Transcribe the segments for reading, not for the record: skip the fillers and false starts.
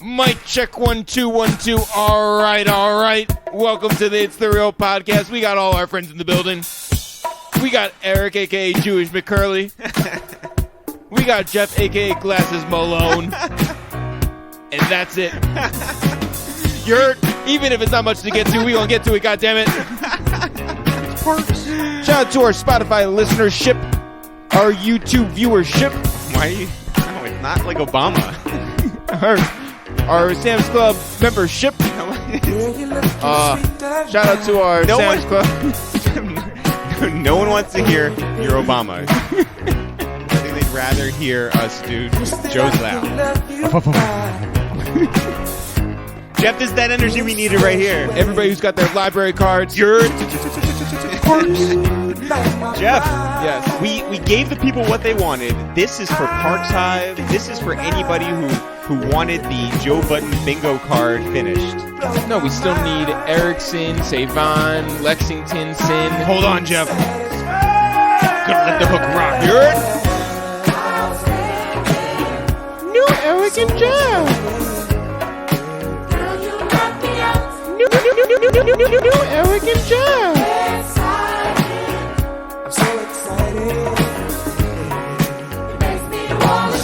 Mic check 1 2 1 2. All right. Welcome to the It's the Real Podcast. We got all our friends in the building. We got Eric, aka Jewish McCurley. We got Jeff, aka Glasses Malone. And that's it. Even if it's not much to get to, we gonna get to it. God damn it! Shout out to our Spotify listenership, our YouTube viewership. Why are you? No, it's not like Obama. Our Sam's Club membership. Shout out to our Sam's Club. No one wants to hear your Obama. I think they'd rather hear us do Joe's Loud. Jeff, this is that energy we needed right here. Everybody who's got their library cards. Jeff. Yes. We gave the people what they wanted. This is for Parks Hive. This is for anybody who wanted the Joe Budden bingo card finished. No, we still need Erickson, Savon, Lexington, Sin. Hold on, Jeff. Gonna let the hook rock. New Eric and Joe. New Eric and Joe. I'm so excited.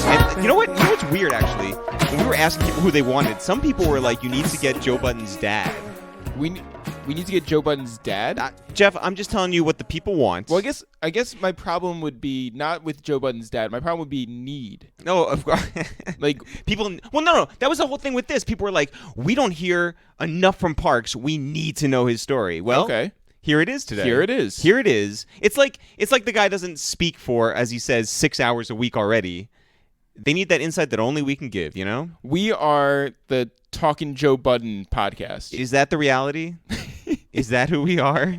And you know what's weird, actually? When we were asking people who they wanted, some people were like, you need to get Joe Budden's dad. We need to get Joe Budden's dad? Jeff, I'm just telling you what the people want. Well, I guess my problem would be not with Joe Budden's dad. My problem would be need. No, of course. Like people. Well, no. That was the whole thing with this. People were like, we don't hear enough from Parks. We need to know his story. Well, okay. Here it is today. Here it is. It's like the guy doesn't speak for, as he says, 6 hours a week already. They need that insight that only we can give, you know? We are the Talking Joe Budden podcast. Is that the reality? Is that who we are?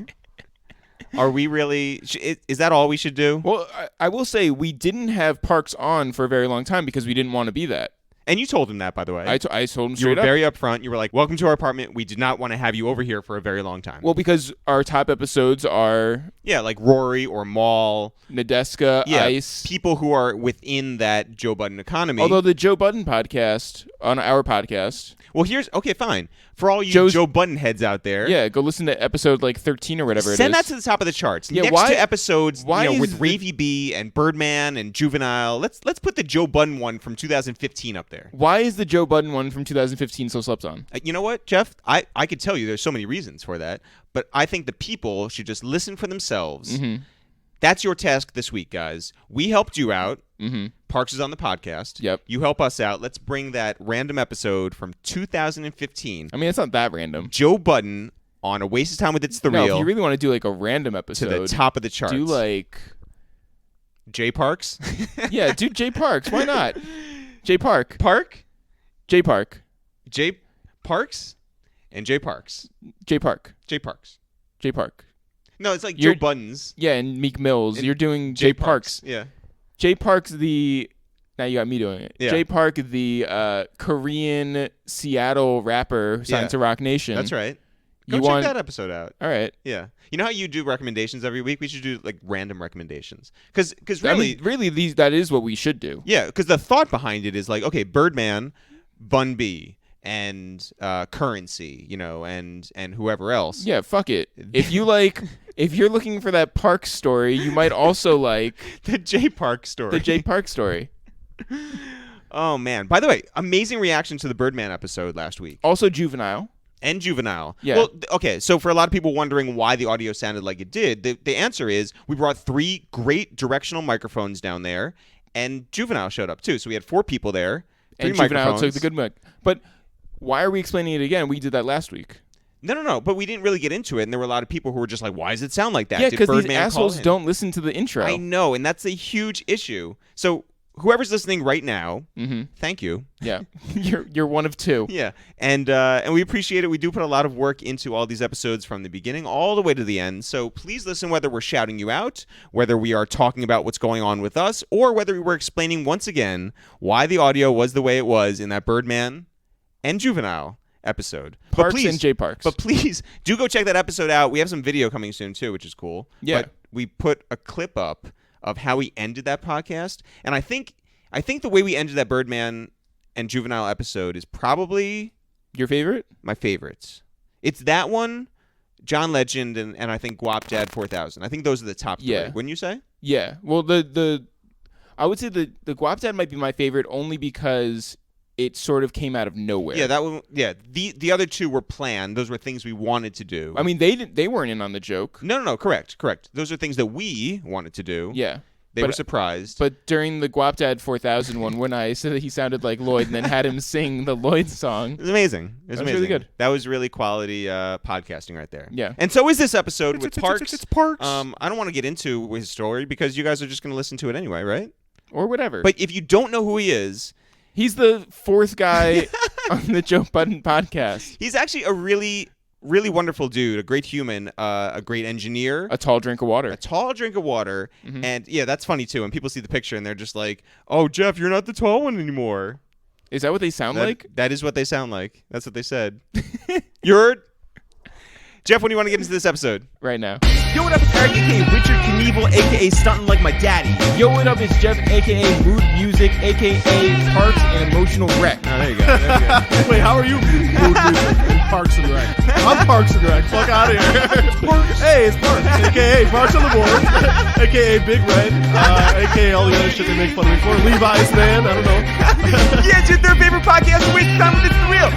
Are we really? Is that all we should do? Well, I will say we didn't have Parks on for a very long time because we didn't want to be that. And you told him that, by the way. I told him straight up. You were very upfront. You were like, welcome to our apartment. We did not want to have you over here for a very long time. Well, because our top episodes are... Yeah, like Rory or Maul. Nadeska, Ice. People who are within that Joe Budden economy. Although the Joe Budden podcast, on our podcast... Well, okay, fine. For all you Joe Budden heads out there. Yeah, go listen to episode like 13 or whatever it is. Send that to the top of the charts. Yeah, Next to episodes with Ravy B and Birdman and Juvenile. Let's put the Joe Budden one from 2015 up there. Why is the Joe Budden one from 2015 so slept on? You know what, Jeff? I could tell you there's so many reasons for that, but I think the people should just listen for themselves. Mm-hmm. That's your task this week, guys. We helped you out. Mm-hmm. Parks is on the podcast. Yep. You help us out. Let's bring that random episode from 2015. I mean, it's not that random. Joe Budden on A Waste of Time with It's the Real. If you really want to do like a random episode. To the top of the charts. Do like... J Parks? Yeah, do J Parks. Why not? J Park. Park? J Park. J Parks? And J Parks. J Park. J Parks. J Park. No, it's like Joe Budden's. Yeah, and Meek Mills. You're doing J Parks. Yeah. J Park's the... Now you got me doing it. Yeah. J Park, the Korean Seattle rapper who signed to Rock Nation. That's right. Go check that episode out. All right. Yeah. You know how you do recommendations every week? We should do like random recommendations. Because really... I mean, that is what we should do. Yeah, because the thought behind it is like, okay, Birdman, Bun B, and Currency, and whoever else. Yeah, fuck it. If you're looking for that Park story, you might also like... the J Park story. The J Park story. Oh, man. By the way, amazing reaction to the Birdman episode last week. Also Juvenile. And Juvenile. Yeah. Well, okay, so for a lot of people wondering why the audio sounded like it did, the answer is we brought 3 great directional microphones down there, and Juvenile showed up too. So we had 4 people there, 3 and microphones. Juvenile took the good mic. But why are we explaining it again? We did that last week. No, but we didn't really get into it, and there were a lot of people who were just like, why does it sound like that? Yeah, because these assholes don't listen to the intro. I know, and that's a huge issue. So whoever's listening right now, thank you. Yeah, you're one of 2. Yeah, and we appreciate it. We do put a lot of work into all these episodes from the beginning all the way to the end. So please listen whether we're shouting you out, whether we are talking about what's going on with us, or whether we were explaining once again why the audio was the way it was in that Birdman and Juvenile episode. Parks and J Parks. But please do go check that episode out. We have some video coming soon too, which is cool. Yeah. But we put a clip up of how we ended that podcast, and I think the way we ended that Birdman and Juvenile episode is probably Your favorite? my favorites. It's that one, John Legend, and I think Guap Dad 4000. I think those are the top three. Yeah. Wouldn't you say? Yeah. Well, I would say the Guap Dad might be my favorite only because it sort of came out of nowhere. Yeah, that one. Yeah, the other two were planned. Those were things we wanted to do. I mean, they weren't in on the joke. No. Correct. Those are things that we wanted to do. Yeah. They were surprised. But during the Guap Dad 4000 one, when I said that he sounded like Lloyd and then had him sing the Lloyd song. It was amazing. It was amazing. Really good. That was really quality podcasting right there. Yeah. And so is this episode with Parks. It's Parks. I don't want to get into his story because you guys are just going to listen to it anyway, right? Or whatever. But if you don't know who he is, he's the fourth guy on the Joe Budden podcast. he's actually a really, really wonderful dude, a great human, a great engineer. A tall drink of water. A tall drink of water. And yeah, that's funny too. When people see the picture and they're just like, oh, Jeff, you're not the tall one anymore. Is that what they sound like? That is what they sound like. That's what they said. You're... Jeff, when do you want to get into this episode? Right now. Yo, what up, it's Eric, a.k.a. Richard Knievel, a.k.a. Stuntin' Like My Daddy. Yo, what up? It's Jeff, a.k.a. Mood Music, a.k.a. Parks and Emotional Wreck. Oh, there you go. Wait, how are you Mood Music and Parks and Rec? I'm Parks and Rec. Fuck out of here. Hey, it's Parks, a.k.a. Parks on the Board, a.k.a. Big Red, a.k.a. all the other shit they make fun of me for. Levi's, man. I don't know. Yeah, it's your third favorite podcast. Waste time with It's the Real.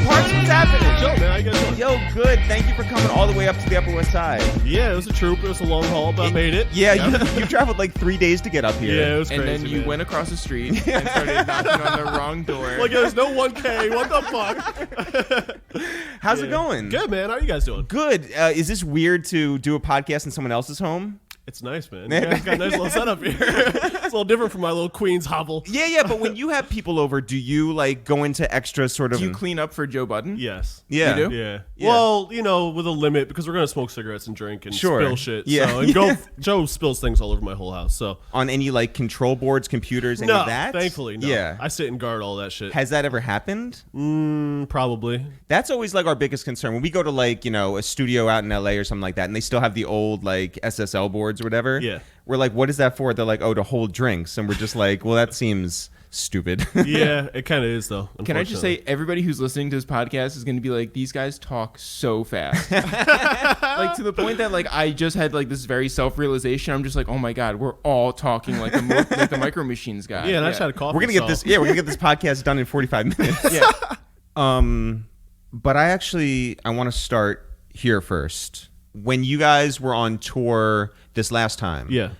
Parks, what's happening? Chill, man. How you guys doing? Yo, good. Thank you for coming all the way up to the Upper West Side. Yeah, it was a troop. It was a long haul, but I made it. Yeah, you traveled like 3 days to get up here. Yeah, it was And crazy, then you man. went across the street and started knocking on the wrong door. Like, there's no 1K. What the fuck? How's it going? Good, man. How are you guys doing? Good. Is this weird to do a podcast in someone else's home? It's nice, man. Yeah, it's got a nice little setup here. It's a little different from my little Queens hovel. Yeah, but when you have people over, do you like go into extra sort of... Do you clean up for Joe Budden? Yes. Yeah. You do? Yeah. Yeah. Well, with a limit because we're gonna smoke cigarettes and drink and Sure. spill shit. Yeah. So, and Joe spills things all over my whole house. So On any like control boards, computers, any no, of that? thankfully, no. Yeah. I sit and guard all that shit. Has that ever happened? Probably. That's always like our biggest concern when we go to like, a studio out in LA or something like that and they still have the old like SSL boards or whatever. Yeah. We're like, what is that for? They're like, oh, to hold drinks. And we're just like, well, that seems stupid. Yeah, it kind of is though. Can I just say, everybody who's listening to this podcast is going to be like, these guys talk so fast. Like to the point that like I just had like this very self-realization. I'm just like, oh my God, we're all talking like the Micro Machines guy. Yeah, and I just had a coffee. We're gonna get this. Yeah, we're gonna get this podcast done in 45 minutes. Yeah. But I want to start here first. When you guys were on tour this last time, Yeah.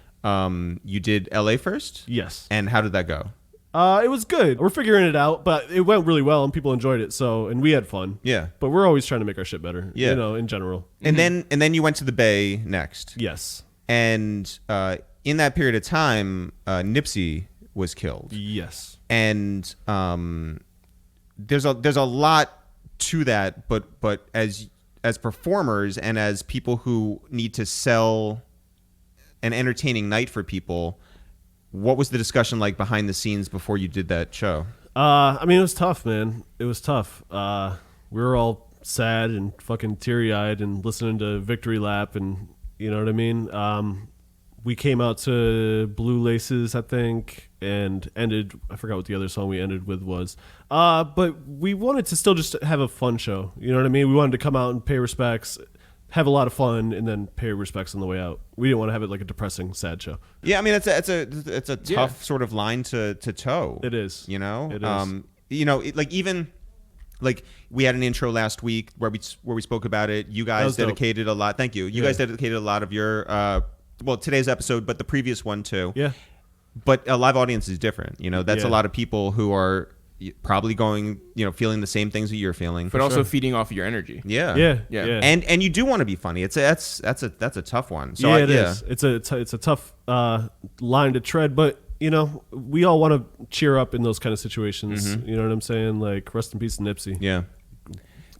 You did LA first? Yes. And how did that go? It was good. We're figuring it out, but it went really well and people enjoyed it. So, and we had fun. Yeah. But we're always trying to make our shit better. Yeah. In general. And then you went to the Bay next. Yes. And in that period of time, Nipsey was killed. Yes. And there's a lot to that, but as performers and as people who need to sell an entertaining night for people, what was the discussion like behind the scenes before you did that show? I mean, it was tough, man. It was tough. We were all sad and fucking teary-eyed and listening to Victory Lap and, you know what I mean? We came out to Blue Laces, I think, and ended, I forgot what the other song we ended with was. But we wanted to still just have a fun show. You know what I mean? We wanted to come out and pay respects, have a lot of fun, and then pay respects on the way out. We didn't want to have it like a depressing, sad show. Yeah, I mean it's a tough sort of line to toe. It is. You know? It is. Like we had an intro last week where we spoke about it. You guys dedicated a lot. Thank you. You guys dedicated a lot of your today's episode, but the previous one too. Yeah. But a live audience is different. That's a lot of people who are probably going, feeling the same things that you're feeling, But also feeding off of your energy. Yeah. Yeah. And you do want to be funny. That's a tough one. So it is. It's a tough line to tread, but we all want to cheer up in those kind of situations. You know what I'm saying? Like, rest in peace, Nipsey. Yeah.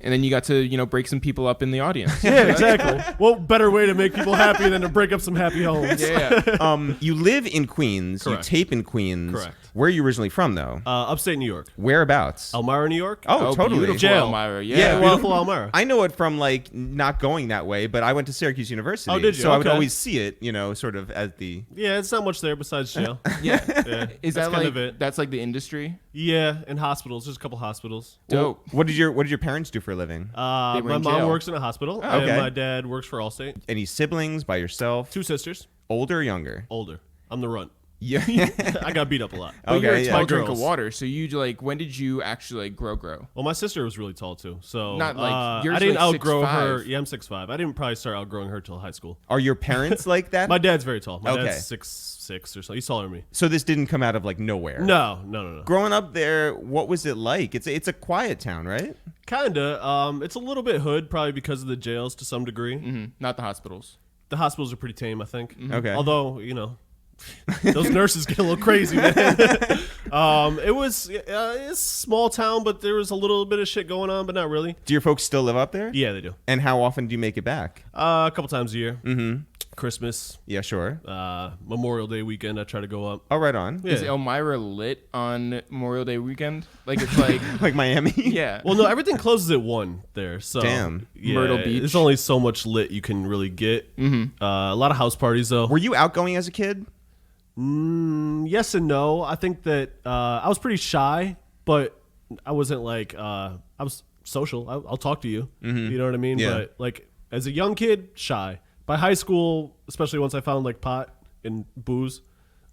And then you got to, break some people up in the audience. Yeah, exactly. What better way to make people happy than to break up some happy homes? Yeah. You live in Queens. Correct. You tape in Queens. Correct. Where are you originally from, though? Upstate New York. Whereabouts? Elmira, New York. Oh, totally. Beautiful Jail. Elmira. Yeah, Yeah. well, Beautiful Elmira. I know it from like not going that way, but I went to Syracuse University. Oh, did you? So I would Okay. always see it, sort of as the. Yeah, it's not much there besides jail. Yeah. Yeah, Is that's that kind like of it? that's like the industry? Yeah, and hospitals. There's a couple hospitals. Dope. What did your parents do for a living? My were in mom jail. works in a hospital, okay. and my dad works for Allstate. Any siblings? By yourself? 2 sisters, Older or younger? older. I'm the runt. Yeah. I got beat up a lot. But you're a Okay, tall yeah. drink of Girls. water. So you like when did you actually like grow? Well, my sister was really tall too, so Not like- yours I didn't like outgrow 6'5". her. Yeah, I'm 6'5". I didn't probably start outgrowing her till high school. Are your parents like that? My dad's very tall. My Okay. dad's 6'6" or so. He's taller than me. So this didn't come out of like nowhere. No. Growing up there, what was it like? It's a quiet town, right? Kinda. It's a little bit hood, probably because of the jails to some degree. Not the hospitals. The hospitals are pretty tame, I think. Okay. Although, those nurses get a little crazy, man. It was it's a small town, but there was a little bit of shit going on, but not really. Do your folks still live up there? Yeah, they do. And how often do you make it back? A couple times a year. Mm-hmm. Christmas, Yeah, sure. Memorial Day weekend, I try to go up. Oh, right on. Yeah. Is Elmira lit on Memorial Day weekend? Like it's like Like Miami? yeah. Well, no, everything closes at 1 there. So Damn. yeah, Myrtle Beach. There's only so much lit you can really get. Mm-hmm. A lot of house parties, though. Were you outgoing as a kid? Yes and no. I think that I was pretty shy, but I wasn't like I was social. I'll talk to you. You know what I mean? Yeah. But like as a young kid, shy. By high school, especially once I found like pot and booze,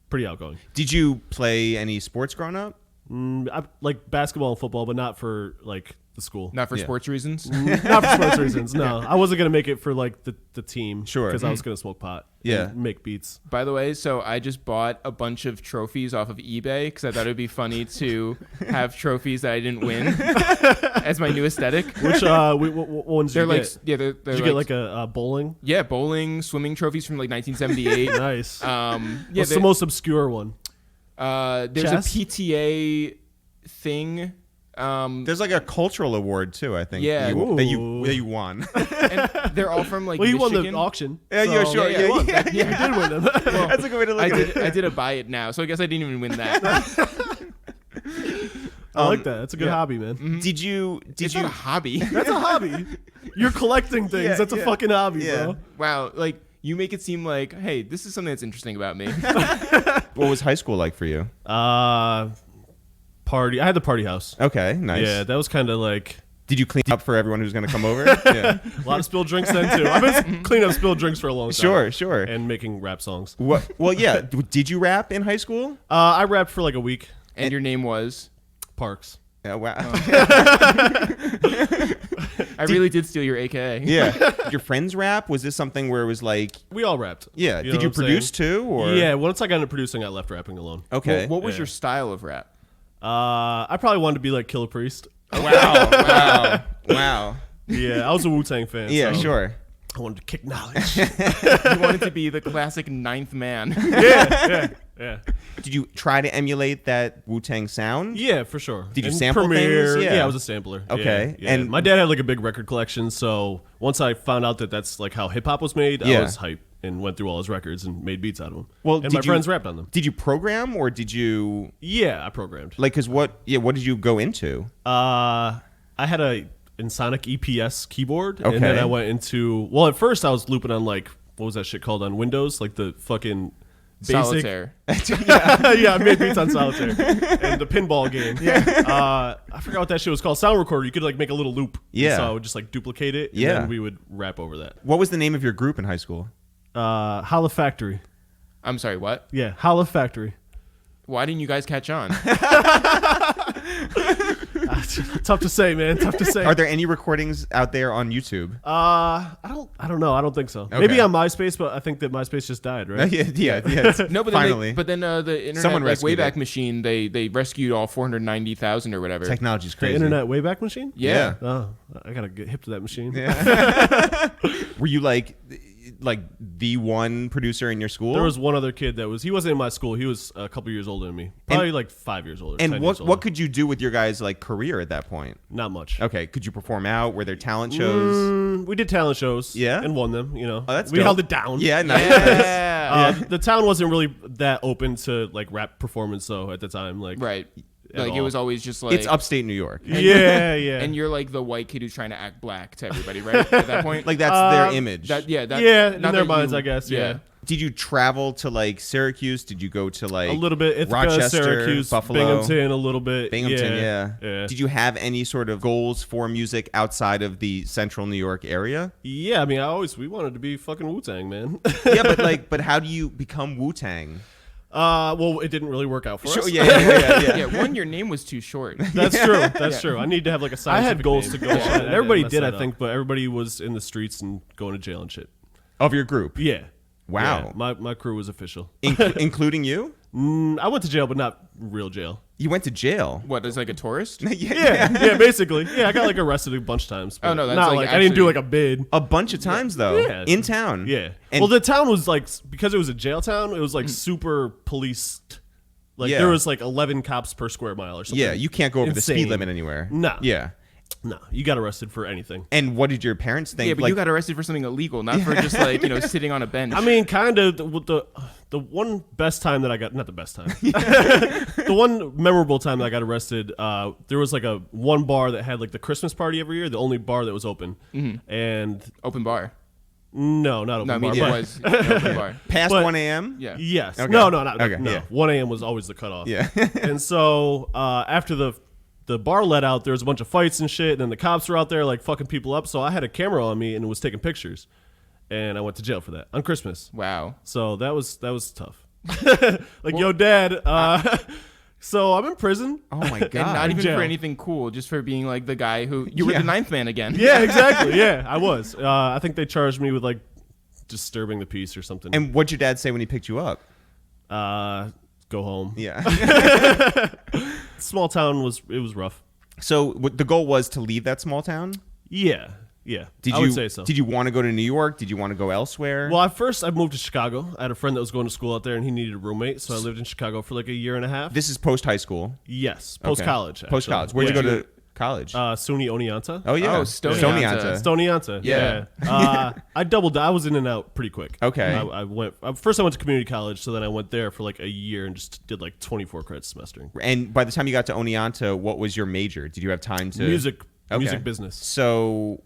pretty outgoing. Did you play any sports growing up? I like basketball and football, but not for like the school. Not for Yeah. sports reasons. Not for sports reasons. No, I wasn't gonna make it for like the team. Sure. because I was gonna smoke pot. Yeah. and make beats. By the way, so I just bought a bunch of trophies off of eBay because I thought it'd be funny to have trophies that I didn't win as my new aesthetic. Which what ones They're did you like get? yeah, they're Did you get like a bowling? yeah, bowling, swimming trophies from like 1978. Nice. Yeah, What's the most obscure one? there's Chess? a PTA thing. There's like a cultural award too, I think. Yeah. that you won. And they're all from like Well, you won Michigan. the auction. Yeah, yeah, so- sure. yeah, Yeah, you won. yeah, You did win them. That's a good way to look at it. I did a buy it now, so I guess I didn't even win that. I like that. That's a good hobby, man. Did you? It's not a hobby. That's a hobby. You're collecting things. Yeah, That's a yeah. fucking hobby, Yeah. bro. Wow, like you make it seem like, hey, this is something that's interesting about me. What was high school like for you? Party. I had the party house. Okay, nice. Yeah, that was kind of like Did you clean up for everyone who's going to come over? Yeah. a lot of spilled drinks then too. I've been cleaning up spilled drinks for a long time. Sure, sure. And making rap songs. What? Well, yeah. Did you rap in high school? I rapped for like a week. And your name was? Parks. Yeah. Wow. I really did steal your AKA. Yeah. Did your friends rap? Was this something where it was like, We all rapped. yeah? You know Did you what I'm produce saying? too? Or Yeah, once I got into producing, I left rapping alone. Okay. What was Yeah. your style of rap? I probably wanted to be like Killer Priest. Wow. Wow. Wow. Yeah, I was a Wu-Tang fan. Yeah. so Sure. I wanted to kick knowledge. You wanted to be the classic ninth man. yeah. Did you try to emulate that Wu-Tang sound? Yeah, for sure. Did you And sample Premiere, things? Yeah. I was a sampler. Okay, Yeah. and- my dad had like a big record collection, so once I found out that that's like how hip hop was made, Yeah. I was hyped and went through all his records and made beats out of them. Well, and did my you- friends rapped on them. Did you program or did you Yeah, I programmed. like? Cause what? Yeah. What did you go into? I had a Insonic EPS keyboard, and then Okay. I went into at first I was looping on like what was that shit called on Windows, like the fucking basic. Solitaire. Yeah, I made beats on Solitaire and the pinball game. Yeah, I forgot what that shit was called. Sound recorder. You could like make a little loop. Yeah. So I would just like duplicate it. And Yeah. then we would rap over that. What was the name of your group in high school? Holla Factory. I'm sorry, what? Yeah, Holla Factory. Why didn't you guys catch on? Tough to say, man. Tough to say. Are there any recordings out there on YouTube? I don't know. I don't think so. Okay. Maybe on MySpace, but I think that MySpace just died, right? yeah. No, but Finally, then the internet Someone like, rescued Wayback it. Machine, they rescued all 490,000 or whatever. technology's The crazy. Internet Wayback Machine. Yeah. Oh, I gotta get hip to that machine. Yeah. Were you like like the one producer in your school? There was one other kid he wasn't in my school. He was a couple years older than me. Probably like 5 years older. And 10 years older. what could you do with your guys' like career at that point? Not much. Okay, could you perform out? Were there talent shows? We did talent shows. Yeah? And won them, you know. Oh, that's we dope. held it down. Yeah, nice. The town wasn't really that open to like rap performance though at the time. Like Right. at Like it all. was always just like It's upstate New York. Yeah. and you're like the white kid who's trying to act black to everybody, right? At that point, Like that's their image. in not their that minds, you- I guess. Yeah. Did you travel to like Syracuse? Did you go to like A little bit. Ithaca, Rochester, Syracuse, Buffalo, Binghamton, a little bit. Binghamton? Yeah. Did you have any sort of goals for music outside of the central New York area? Yeah, I mean, we wanted to be fucking Wu-Tang, man. Yeah, but how do you become Wu-Tang? Well, it didn't really work out for us. Yeah, one, your name was too short. That's true. That's true. I need to have like a scientific I had goals name. to go on. And everybody mess did, that I think, but everybody was in the streets and going to jail and shit. Of your group? Yeah. Wow. Yeah, my crew was official. Including you? I went to jail, but not real jail. You went to jail? What, as like a tourist? Yeah, basically. Yeah, I got like arrested a bunch of times. But Oh, no, that's not like I didn't do actually- like a bid. A bunch of times though. Yeah. In town. Yeah. And Well, the town was like, because it was a jail town, it was like super policed. Like Yeah. there was like 11 cops per square mile or something. yeah, you can't go over the speed Insane. limit anywhere. No. Yeah. No, you got arrested for anything. And what did your parents think? Yeah, but like, you got arrested for something illegal, not for just like, sitting on a bench. I mean, kind of the one best time that I got, not the best time, the one memorable time that I got arrested, there was like one bar that had like the Christmas party every year, the only bar that was open. And open bar. no, not open No, I bar. mean, it but- was an open bar. past but- 1 a.m.? Yeah. Yes. Okay. No, Okay, no. yeah. 1 a.m. was always the cutoff. Yeah. And so after the bar let out, there was a bunch of fights and shit, and then the cops were out there like fucking people up. So I had a camera on me and was taking pictures, and I went to jail for that on Christmas. Wow. So that was tough. Like, yo, Dad. So I'm in prison. Oh my god. And not even jail. for anything cool, just for being like the guy who you were Yeah. the ninth man again. Yeah, exactly. Yeah, I was. I think they charged me with like disturbing the peace or something. And what'd your dad say when he picked you up? Go home. Yeah. Small town was rough. So the goal was to leave that small town? Yeah. Did I you would say so. Did you want to go to New York? Did you want to go elsewhere? Well, at first I moved to Chicago. I had a friend that was going to school out there, and he needed a roommate, so I lived in Chicago for like a year and a half. This is post high school. Yes, post college. Post college. Where'd you go to college? SUNY Oneonta. Oh yeah. Oh, Stonianta. Stonianta. Yeah. I doubled. I was in and out pretty quick. Okay. I went first. I went to community college, so then I went there for like a year and just did like 24 credits semestering. And by the time you got to Oneonta, what was your major? Did you have time to Music Okay. business. So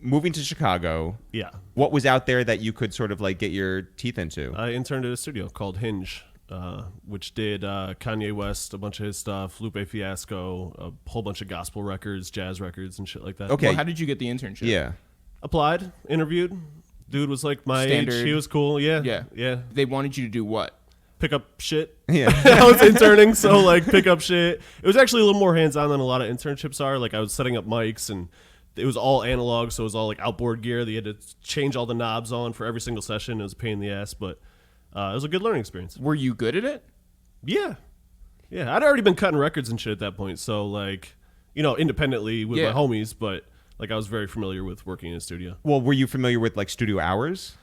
moving to Chicago, Yeah. what was out there that you could sort of like get your teeth into? I interned at a studio called Hinge, which did Kanye West, a bunch of his stuff, Lupe Fiasco, a whole bunch of gospel records, jazz records, and shit like that. Okay. Well, how did you get the internship? Yeah. Applied, interviewed. Dude was like my Standard. age. He was cool. Yeah. Yeah. Yeah. They wanted you to do what? Pick up shit. Yeah. I was interning, so like pick up shit. It was actually a little more hands-on than a lot of internships are. Like I was setting up mics, and it was all analog, so it was all like outboard gear. They had to change all the knobs on for every single session. It was a pain in the ass, but it was a good learning experience. Were you good at it? Yeah. I'd already been cutting records and shit at that point, so like, independently with Yeah. my homies, but like I was very familiar with working in a studio. Well, were you familiar with like studio hours?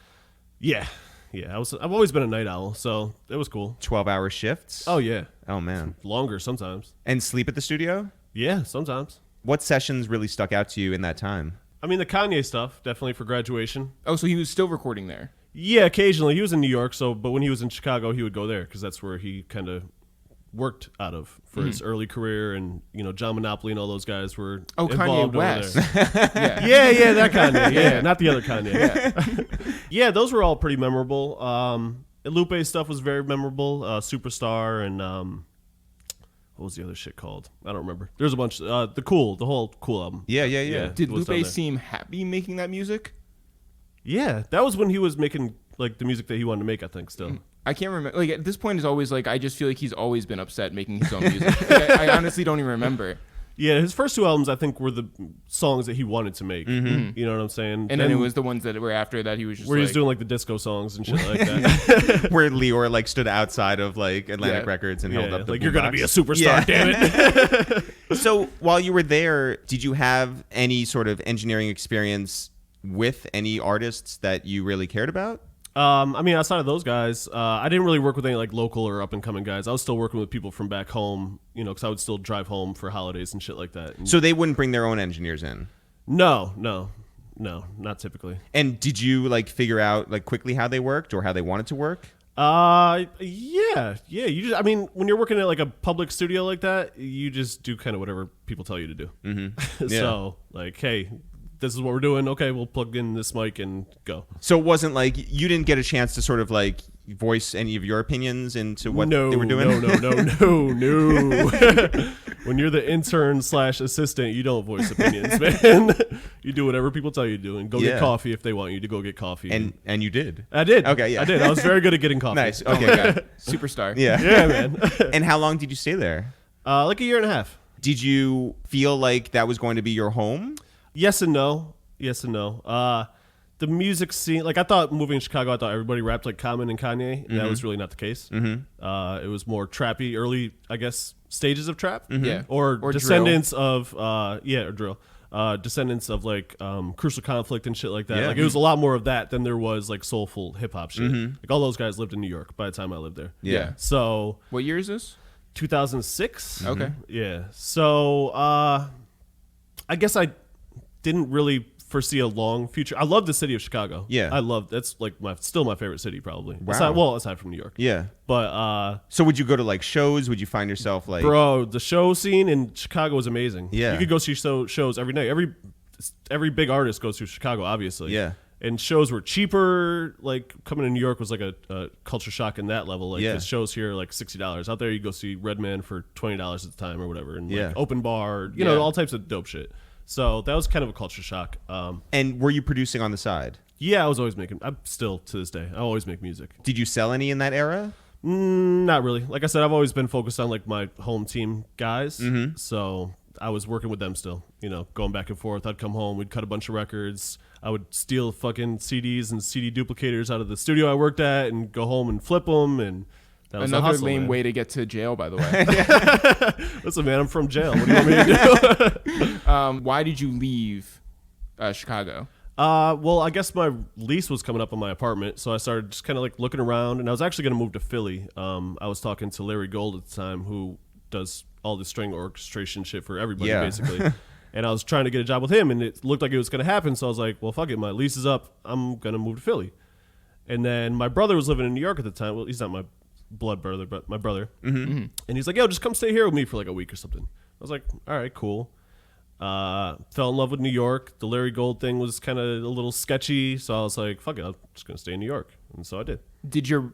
Yeah. I've always been a night owl, so it was cool. 12-hour shifts? Oh yeah, Oh man. longer sometimes. And sleep at the studio? Yeah, sometimes. What sessions really stuck out to you in that time? I mean, the Kanye stuff definitely for graduation. Oh, so he was still recording there. Yeah, occasionally he was in New York, but when he was in Chicago, he would go there because that's where he kind of worked out of for his early career, and John Monopoly and all those guys were Oh, involved Kanye over West. there. Yeah. Yeah, that Kanye. Yeah, not the other Kanye. Yeah, those were all pretty memorable. Lupe's stuff was very memorable. Superstar and what was the other shit called? I don't remember. There's a bunch. The whole Cool album. Yeah. Did was down Lupe there. seem happy making that music? Yeah, that was when he was making like the music that he wanted to make. I think still. I can't remember. Like at this point, it's always like I just feel like he's always been upset making his own music. Like, I honestly don't even remember. Yeah, his first two albums I think were the songs that he wanted to make. You know what I'm saying? And then it was the ones that were after that he was just where he was like, doing like the disco songs and shit like that. Where Lior like stood outside of like Atlantic Yeah. Records and held Yeah, up the like you're gonna boombox. be a superstar, Yeah. damn it. So while you were there, did you have any sort of engineering experience with any artists that you really cared about? I mean, outside of those guys, I didn't really work with any like local or up and coming guys. I was still working with people from back home, you know, because I would still drive home for holidays and shit like that. And So they wouldn't bring their own engineers in? no, not typically. And did you like figure out like quickly how they worked or how they wanted to work? Yeah. You just, I mean, when you're working at like a public studio like that, you just do kind of whatever people tell you to do. Mm-hmm. Yeah. So like, hey, this is what we're doing. Okay, we'll plug in this mic and go. So it wasn't like you didn't get a chance to sort of like voice any of your opinions into what they were doing? No. When you're the intern / assistant, you don't voice opinions, man. You do whatever people tell you to do and go get coffee if they want you to go get coffee. And you did? I did. Okay, yeah. I did. I was very good at getting coffee. Nice. Oh Okay. my God. Superstar. Yeah. Yeah, man. And how long did you stay there? Like a year and a half. Did you feel like that was going to be your home? Yes and no. The music scene, like I thought moving to Chicago, I thought everybody rapped like Common and Kanye, and that was really not the case. Mm-hmm. It was more trappy, early, I guess, stages of trap. Mm-hmm. Yeah. Or descendants of, or drill. Descendants of like Crucial Conflict and shit like that. Yeah. Like it was a lot more of that than there was like soulful hip hop shit. Like all those guys lived in New York by the time I lived there. Yeah. So What year is this? 2006. Okay. Yeah. So I guess I didn't really foresee a long future. I love the city of Chicago. Yeah. That's like still my favorite city probably. Wow. Aside from New York. Yeah. But So would you go to like shows? Would you find yourself like bro, the show scene in Chicago is amazing. Yeah. You could go see shows every night. Every big artist goes to Chicago, obviously. Yeah. And shows were cheaper. Like coming to New York was like a culture shock in that level. Like the shows here are like $60. Out there you go see Redman for $20 at the time or whatever. And like open bar, you know, all types of dope shit. So that was kind of a culture shock. And were you producing on the side? Yeah, I was always making. I'm still to this day. I always make music. Did you sell any in that era? Not really. Like I said, I've always been focused on like my home team guys. So I was working with them still. You know, going back and forth. I'd come home. We'd cut a bunch of records. I would steal fucking CDs and CD duplicators out of the studio I worked at and go home and flip them. And that was Another hustle, lame man. way to get to jail, by the way. Listen, man, I'm from jail. What do you want me to do? Why did you leave Chicago? Well, I guess my lease was coming up on my apartment, so I started just kind of like looking around, and I was actually going to move to Philly. I was talking to Larry Gold at the time, who does all the string orchestration shit for everybody, basically. And I was trying to get a job with him, and it looked like it was going to happen, so I was like, well, fuck it, my lease is up. I'm going to move to Philly. And then my brother was living in New York at the time. Well, he's not my blood brother, but my brother. And he's like, yo, just come stay here with me for like a week or something. I was like, all right, cool. Fell in love with New York. The Larry Gold thing was kind of a little sketchy, so I was like, fuck it, I'm just going to stay in New York. And so I did. Did your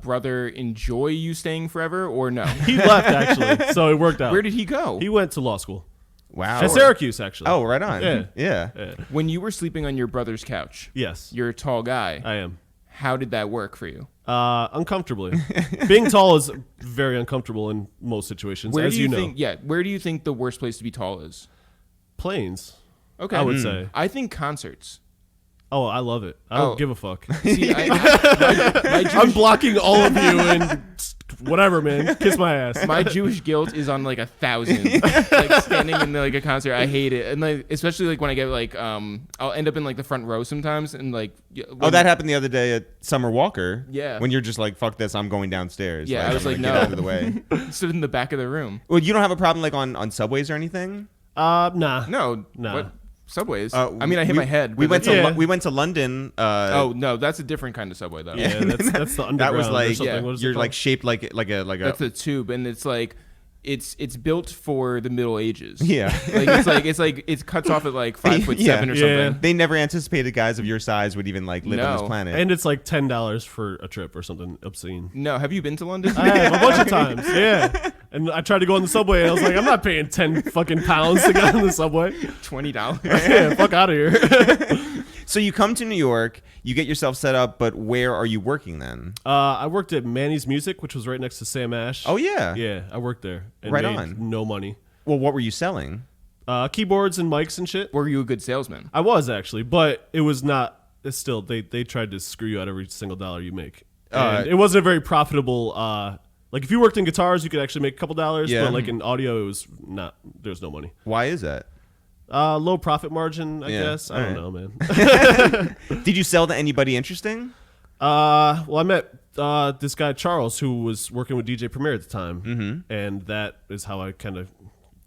brother enjoy you staying forever or no? He left, actually, so it worked out. Where did he go? He went to law school. Wow. At Syracuse, actually. Oh, right on. Yeah. Yeah. When you were sleeping on your brother's couch, Yes, you're a tall guy. I am. How did that work for you? Uncomfortably. Being tall is very uncomfortable in most situations, Where as do you know. think? Yeah, where do you think the worst place to be tall is? Planes, Okay, I would say. I think concerts. Oh, I love it. I don't give a fuck. See, my I'm blocking all of you and whatever, man. Kiss my ass. my Jewish guilt is on like 1,000. Like standing in like a concert, I hate it, and like especially like when I get like I'll end up in like the front row sometimes, and like That happened the other day at Summer Walker. Yeah. When you're just like, fuck this, I'm going downstairs. Yeah, I was I'm like, gonna no. get out of the way. stood in the back of the room. Well, you don't have a problem like on subways or anything? Nah. No, Nah. What? Subways. I mean, I hit my head. We but went that's- to we went to London. Oh no, that's a different kind of subway though. Yeah, that's the underground. That was or like something. What is it you're called? like shaped like a That's a tube, and it's like it's built for the Middle Ages. Yeah. It cuts off at like 5'7" or Yeah. something. They never anticipated guys of your size would even like live on this No. planet. And it's like $10 for a trip or something obscene. No, have you been to London? I have a bunch of times, yeah. And I tried to go on the subway, and I was like, I'm not paying 10 fucking pounds to get on the subway. $20. Yeah, fuck out of here. So you come to New York, you get yourself set up, but where are you working then? I worked at Mannys Music, which was right next to Sam Ash. Oh yeah. Yeah, I worked there. And Right made on. No money. Well, what were you selling? Keyboards and mics and shit. Were you a good salesman? I was actually, but it was not. It's still, they tried to screw you out every single dollar you make. And it wasn't a very profitable. Like if you worked in guitars, you could actually make a couple dollars. Yeah. But like in audio, it was not. There's no money. Why is that? Low profit margin, I Yeah, guess. I don't know, man. Did you sell to anybody interesting? Well, I met this guy Charles, who was working with DJ Premier at the time, and that is how I kind of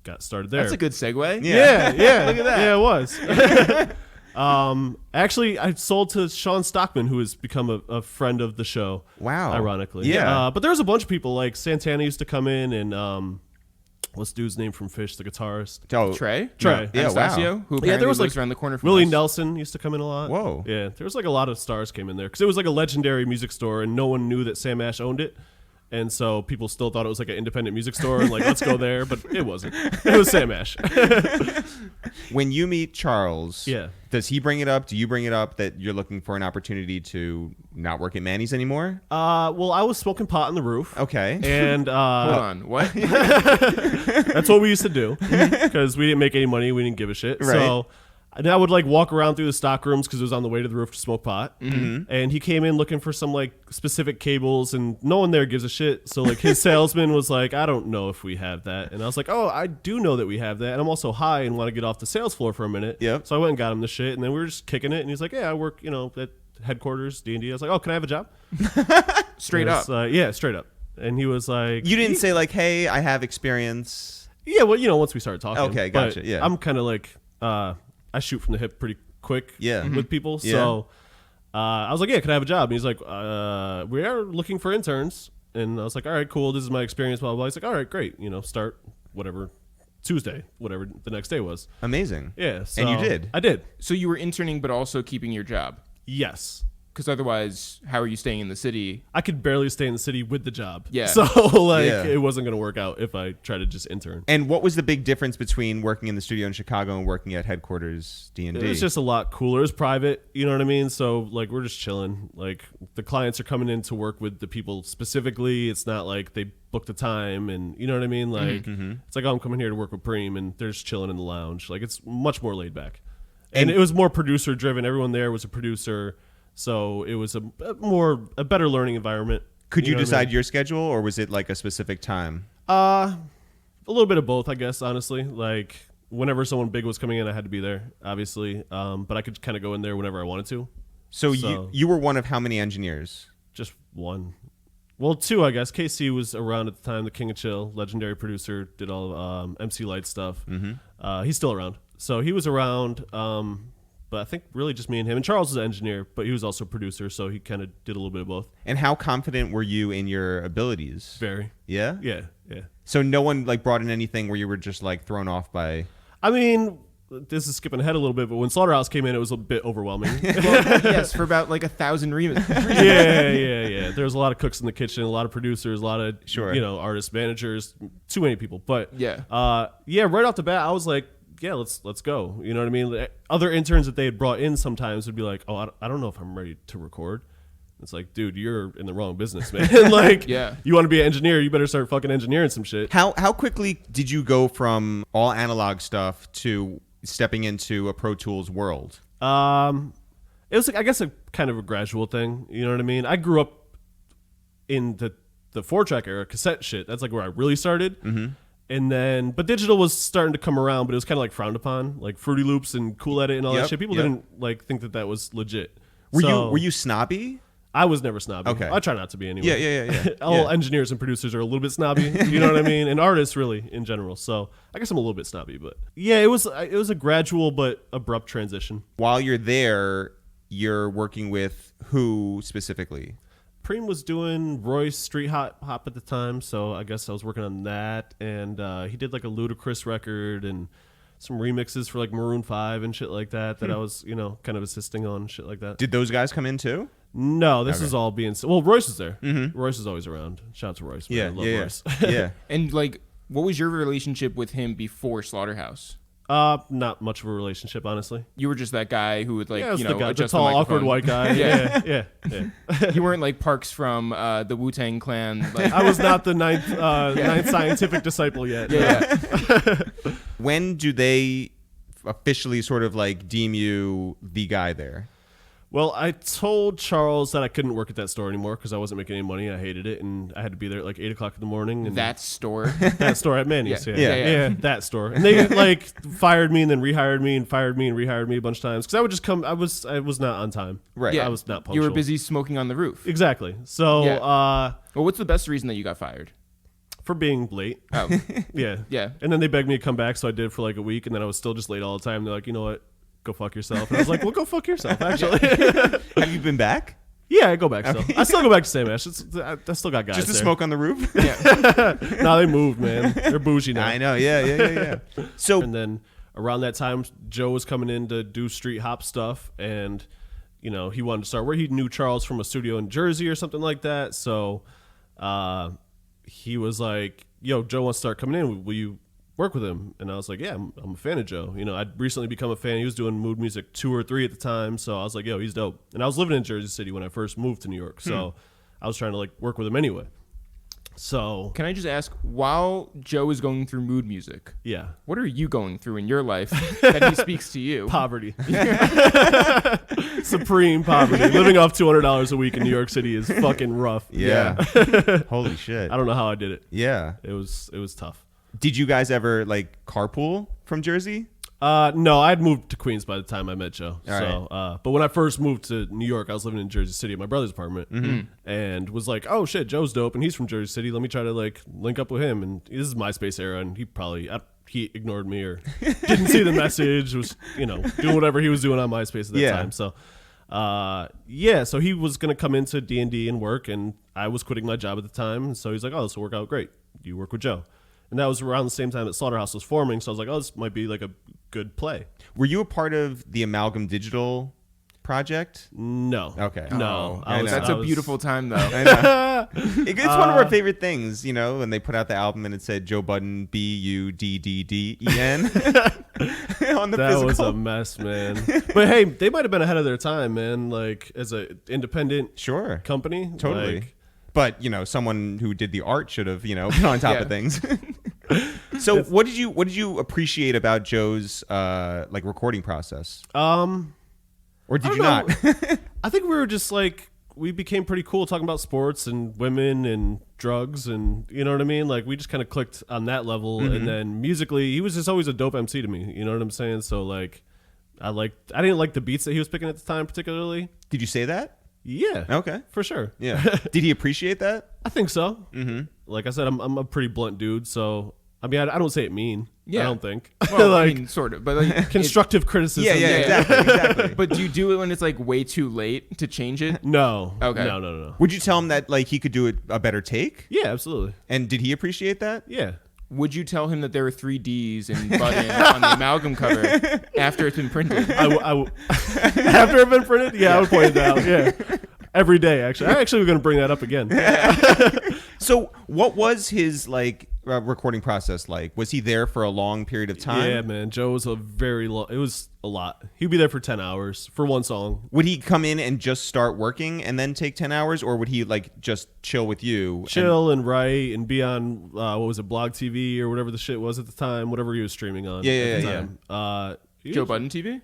got started there. That's a good segue. Yeah. Look at that. Yeah, it was. Actually, I sold to Sean Stockman, who has become a friend of the show. Wow. Ironically. Yeah. But there was a bunch of people, like Santana used to come in, and what's the dude's name from Fish, the guitarist? Oh, Trey? Trey. Yeah, Anastasio, wow. who apparently there was, lives like, around the corner from Willie us. Nelson used to come in a lot. Whoa. Yeah, there was like a lot of stars came in there because it was like a legendary music store, and no one knew that Sam Ash owned it. And so people still thought it was like an independent music store and like, let's go there. But it wasn't. It was Sam Ash. When you meet Charles, Yeah. does he bring it up? Do you bring it up that you're looking for an opportunity to not work at Mannys anymore? Well, I was smoking pot on the roof. Okay. And Hold on. What? that's what we used to do because we didn't make any money. We didn't give a shit. Right. So and I would like walk around through the stock rooms because it was on the way to the roof to smoke pot. And he came in looking for some like specific cables, and no one there gives a shit. So like his salesman was like, I don't know if we have that. And I was like, oh, I do know that we have that. And I'm also high and want to get off the sales floor for a minute. Yep. So I went and got him the shit, and then we were just kicking it. And he's like, yeah, I work, at headquarters, D&D. I was like, oh, can I have a job? Straight up. Yeah, straight up. And he was like, You didn't say like, hey, I have experience. yeah, well, once we started talking. Okay, But gotcha, yeah. I'm kind of like, I shoot from the hip pretty quick Yeah. with people. Yeah. So I was like, yeah, can I have a job? And he's like, we are looking for interns. And I was like, all right, cool. This is my experience, blah, blah, blah. He's like, all right, great. Start whatever, Tuesday, whatever the next day was. Amazing. Yeah. So And you did? I did. So you were interning, but also keeping your job. Yes. Because otherwise, how are you staying in the city? I could barely stay in the city with the job. Yeah. So Yeah. it wasn't going to work out if I tried to just intern. And what was the big difference between working in the studio in Chicago and working at headquarters D&D? It was just a lot cooler. It was private, you know what I mean? So, like, we're just chilling. Like, the clients are coming in to work with the people specifically. It's not like they book the time and, you know what I mean? Like, it's like, oh, I'm coming here to work with Preem, and they're just chilling in the lounge. Like, it's much more laid back. And it was more producer-driven. Everyone there was a producer. So it was a better learning environment. Could you know what I decide mean? your schedule, or was it like a specific time? A little bit of both, I guess, honestly. Like, whenever someone big was coming in, I had to be there, obviously. But I could kind of go in there whenever I wanted to. So you were one of how many engineers? Just one. Well, two, I guess. KC was around at the time, the King of Chill, legendary producer, did all MC Light stuff. He's still around. So he was around, but I think really just me and him. And Charles was an engineer, but he was also a producer, so he kind of did a little bit of both. And how confident were you in your abilities? Very. Yeah? Yeah. So no one like brought in anything where you were just like thrown off by... I mean, this is skipping ahead a little bit, but when Slaughterhouse came in, it was a bit overwhelming. Yes, for about like 1,000 reasons. Yeah. There was a lot of cooks in the kitchen, a lot of producers, a lot of artists, managers, too many people. But Yeah. Right off the bat, I was like, yeah, let's go. You know what I mean? Other interns that they had brought in sometimes would be like, oh, I don't know if I'm ready to record. It's like, dude, you're in the wrong business, man. Like, Yeah. You want to be an engineer, you better start fucking engineering some shit. How quickly did you go from all analog stuff to stepping into a Pro Tools world? It was like, I guess, a kind of a gradual thing. You know what I mean? I grew up in the 4-track era, cassette shit. That's like where I really started. And then, but digital was starting to come around, but it was kind of like frowned upon, like Fruity Loops and Cool Edit and all that shit. People didn't like think that was legit. Were you snobby? I was never snobby. Okay. I try not to be anyway. Yeah. All engineers and producers are a little bit snobby. You know what I mean? And artists really in general. So I guess I'm a little bit snobby, but yeah, it was a gradual but abrupt transition. While you're there, you're working with who specifically? Preem was doing Royce Street Hop at the time, so I guess I was working on that. And he did like a Ludacris record and some remixes for like Maroon 5 and shit like that I was, kind of assisting on, shit like that. Did those guys come in too? No, this is all being... Well, Royce is there. Royce is always around. Shout out to Royce. Man. I love Royce. Yeah. And like, what was your relationship with him before Slaughterhouse? Not much of a relationship, honestly. You were just that guy who would like, Yeah, I was the guy, the adjust tall, the awkward microphone. white guy. Yeah. Yeah. You weren't like Parks from the Wu-Tang Clan. Like, I was not the ninth scientific disciple yet. yeah. When do they officially sort of like deem you the guy there? Well, I told Charles that I couldn't work at that store anymore because I wasn't making any money. I hated it, and I had to be there at like 8 o'clock in the morning. And That store. that store at Mannys, Yeah. that store. And they like fired me and then rehired me and fired me and rehired me a bunch of times because I would just come. I was not on time. Right. Yeah. I was not punctual. You were busy smoking on the roof. Exactly. So Well, what's the best reason that you got fired? for being late. Oh, Yeah. yeah. And then they begged me to come back, so I did for like a week, and then I was still just late all the time. They're like, you know what? Go fuck yourself. And I was like, well, go fuck yourself, actually. Have you been back? Yeah, I go back still. I still go back to Sam Ash. I still got guys Just to there. smoke on the roof? No, they moved, man. They're bougie now. I know. Yeah. So And then around that time, Joe was coming in to do street hop stuff, and he wanted to start where he knew Charles from a studio in Jersey or something like that. So he was like, "Yo, Joe wants to start coming in. Will you work with him?" And I was like, "Yeah, I'm a fan of Joe. I'd recently become a fan. He was doing Mood Music 2 or 3 at the time, so I was like, yo, he's dope." And I was living in Jersey City when I first moved to New York, so I was trying to like work with him anyway. So Can I just ask, while Joe is going through Mood Music, yeah, what are you going through in your life that he speaks to you? poverty, supreme poverty. Living off $200 a week in New York City is fucking rough. yeah. Holy shit. I don't know how I did it. Yeah. It was tough. Did you guys ever like carpool from Jersey? No, I'd moved to Queens by the time I met Joe. All So, but when I first moved to New York, I was living in Jersey City at my brother's apartment, and was like, "Oh shit, Joe's dope, and he's from Jersey City. Let me try to like link up with him." And this is MySpace era, and he ignored me or didn't see the message. Was doing whatever he was doing on MySpace at that time. So, so he was gonna come into D&D and work, and I was quitting my job at the time. So he's like, "Oh, this will work out great. You work with Joe." And that was around the same time that Slaughterhouse was forming. So I was like, oh, this might be like a good play. Were you a part of the Amalgam Digital project? No. Okay. No. That's a beautiful time, though. I know. It's one of our favorite things, when they put out the album and it said Joe Budden, Buddden on the that physical. was a mess, man. But hey, they might have been ahead of their time, man. Like as an independent company. Totally. Like, but someone who did the art should have been on top of things. So what did you appreciate about Joe's like recording process? Or did you not? I think we were just like, we became pretty cool talking about sports and women and drugs, and you know what I mean? Like we just kind of clicked on that level. And then musically, he was just always a dope MC to me. You know what I'm saying? So like I didn't like the beats that he was picking at the time particularly. Did you say that? Yeah. Okay. For sure. Yeah. Did he appreciate that? I think so. Mm-hmm. Like I said, I'm a pretty blunt dude, so I mean, I don't say it mean. Yeah. I don't think. Well, like, I mean, sort of, but like constructive criticism. Yeah, exactly. But do you do it when it's like way too late to change it? No. Okay. No. Would you tell him that like he could do a better take? Yeah, absolutely. And did he appreciate that? Yeah. Would you tell him that there were 3 Ds in Budden on the Amalgam cover after it's been printed? After it's been printed? Yeah, I would point it out. Yeah. Every day, actually. I actually was going to bring that up again. So what was his like recording process like? Was he there for a long period of time? Yeah, man. Joe was it was a lot. He'd be there for 10 hours for one song. Would he come in and just start working and then take 10 hours? Or would he like just chill with you? Chill and write and be on, what was it, Blog TV or whatever the shit was at the time, whatever he was streaming on at the time. Joe Budden TV?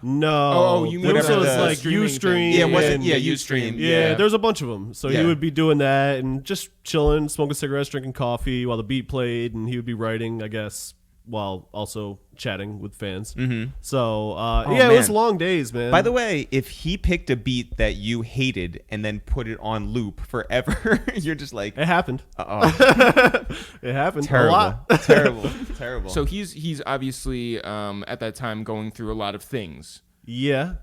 No. Oh, you mean whatever it was the like streaming Ustream. thing. Yeah, was it? and- Yeah, Ustream. Yeah, there's a bunch of them. So Yeah. he would be doing that and just chilling, smoking cigarettes, drinking coffee while the beat played, and he would be writing, I guess, while also chatting with fans. Mm-hmm. So, it was man. long days, man. By the way, if he picked a beat that you hated and then put it on loop forever, you're just like, it happened. It happened terrible, a lot. terrible. So he's obviously at that time going through a lot of things. Yeah.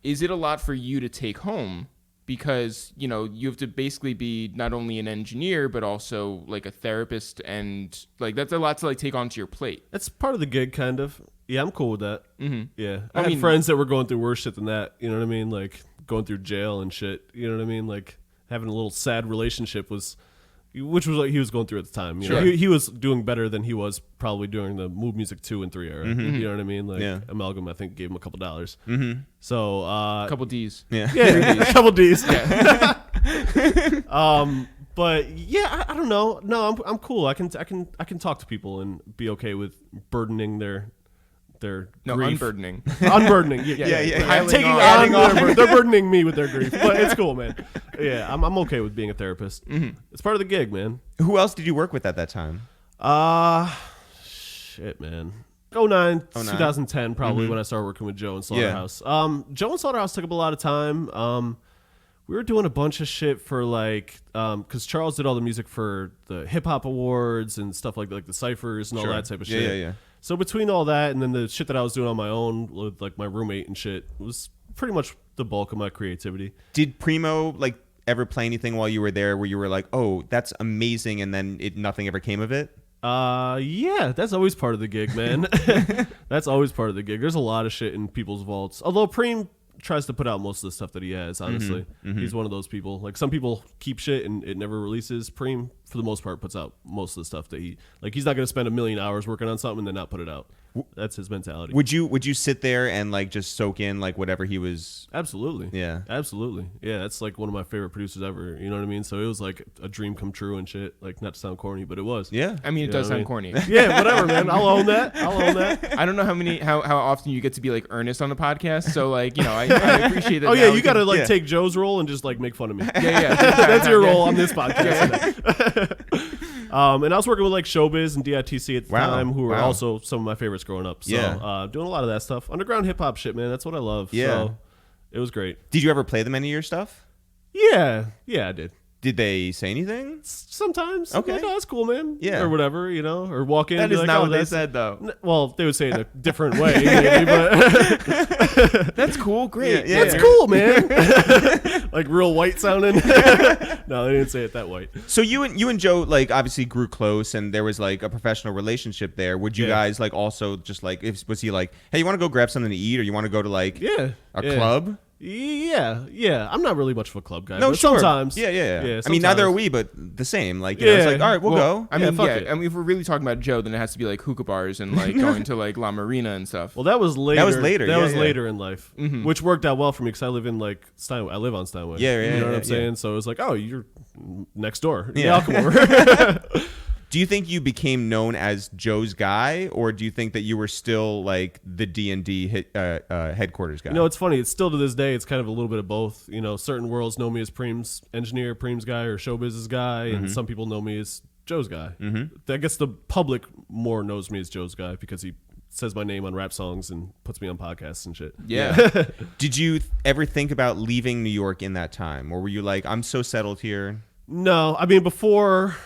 Is it a lot for you to take home? Because, you have to basically be not only an engineer, but also like a therapist, and like that's a lot to like take onto your plate. That's part of the gig, kind of. Yeah, I'm cool with that. Mm-hmm. Yeah. I mean, had friends that were going through worse shit than that. You know what I mean? Like going through jail and shit. You know what I mean? Like having a little sad relationship which was what he was going through at the time. You know, he was doing better than he was probably during the Mood Music 2 and 3 era. You know what I mean? Like Amalgam, I think, gave him a couple dollars. Mm-hmm. So a couple Ds. Yeah, a couple Ds. Yeah. But yeah, I don't know. No, I'm cool. I can talk to people and be okay with burdening their their No, grief. unburdening. Unburdening. Yeah. I'm taking on they're burdening me with their grief, but it's cool, man. Yeah, I'm okay with being a therapist. Mm-hmm. It's part of the gig, man. Who else did you work with at that time? Shit, man. 09, 2010, probably when I started working with Joe and Slaughterhouse. Joe and Slaughterhouse took up a lot of time. We were doing a bunch of shit for like, because Charles did all the music for the hip hop awards and stuff like the ciphers and all that type of shit. Yeah. So between all that and then the shit that I was doing on my own with like my roommate and shit was pretty much the bulk of my creativity. Did Primo like ever play anything while you were there where you were like, oh, that's amazing, and then nothing ever came of it? Yeah, that's always part of the gig, man. That's always part of the gig. There's a lot of shit in people's vaults. Although Preem tries to put out most of the stuff that he has, honestly. He's one of those people. Like, some people keep shit and it never releases. Preem, for the most part, puts out most of the stuff that he's not going to spend 1 million hours working on something and then not put it out. That's his mentality. Would you sit there and like just soak in like whatever he was? Absolutely. Yeah. Absolutely. Yeah, that's like one of my favorite producers ever. You know what I mean? So it was like a dream come true and shit. Like, not to sound corny, but it was. Yeah. I mean, it does sound corny. Yeah, whatever, man. I'll own that. I don't know how often you get to be like earnest on the podcast. So like, I appreciate that. Oh yeah, you got to take Joe's role and just like make fun of me. Yeah. That's your role on this podcast. And I was working with like Showbiz and DITC at the time, who were also some of my favorites growing up. So doing a lot of that stuff. Underground hip hop shit, man. That's what I love. Yeah. So it was great. Did you ever play them any of your stuff? Yeah, I did. Did they say anything? Sometimes. Okay. Like, oh, that's cool, man. Yeah. Or whatever, or walk in. That and be is like, not oh, what they said, though. Well, they would say it in a different way, maybe, but That's cool. Great. Yeah. that's cool, man. Like real white sounding. No, they didn't say it that white. So you and Joe like obviously grew close, and there was like a professional relationship there. Would you guys like also just like was he like, hey, you want to go grab something to eat, or you want to go to like a club? Yeah. I'm not really much of a club guy. No, but sure. Sometimes. Yeah. Sometimes. I mean, neither are we, but the same. Like, it's like, all right, we'll go. I mean, fuck it. I mean, if we're really talking about Joe, then it has to be like hookah bars and like going to like La Marina and stuff. Well, that was later. That was Yeah. later in life, which worked out well for me because I live in like Steinway. I live on Steinway. Yeah. You know what I'm saying? So it was like, oh, you're next door. Yeah. I'll come over. Do you think you became known as Joe's guy, or do you think that you were still like the D&D headquarters guy? It's funny. It's still to this day. It's kind of a little bit of both. Certain worlds know me as Preem's engineer, Preem's guy, or Showbiz's guy, and some people know me as Joe's guy. I guess the public more knows me as Joe's guy because he says my name on rap songs and puts me on podcasts and shit. Yeah. Did you ever think about leaving New York in that time, or were you like, I'm so settled here? No, I mean before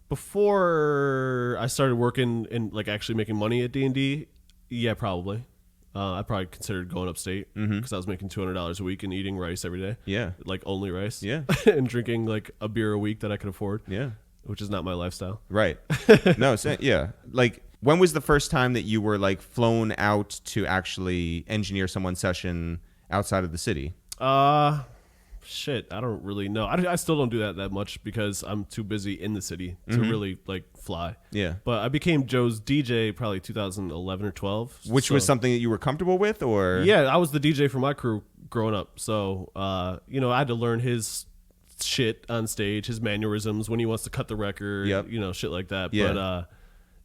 I started working and like actually making money at D&D, yeah, probably. I probably considered going upstate because I was making $200 a week and eating rice every day. Yeah. Like only rice. Yeah. And drinking like a beer a week that I could afford. Yeah. Which is not my lifestyle. Right. No, yeah. Like, when was the first time that you were like flown out to actually engineer someone's session outside of the city? Shit, I don't really know. I still don't do that much because I'm too busy in the city to really like fly. Yeah. But I became Joe's DJ probably 2011 or 12. Which was something that you were comfortable with, or? Yeah, I was the DJ for my crew growing up. So, I had to learn his shit on stage, his mannerisms, when he wants to cut the record, shit like that. Yeah. But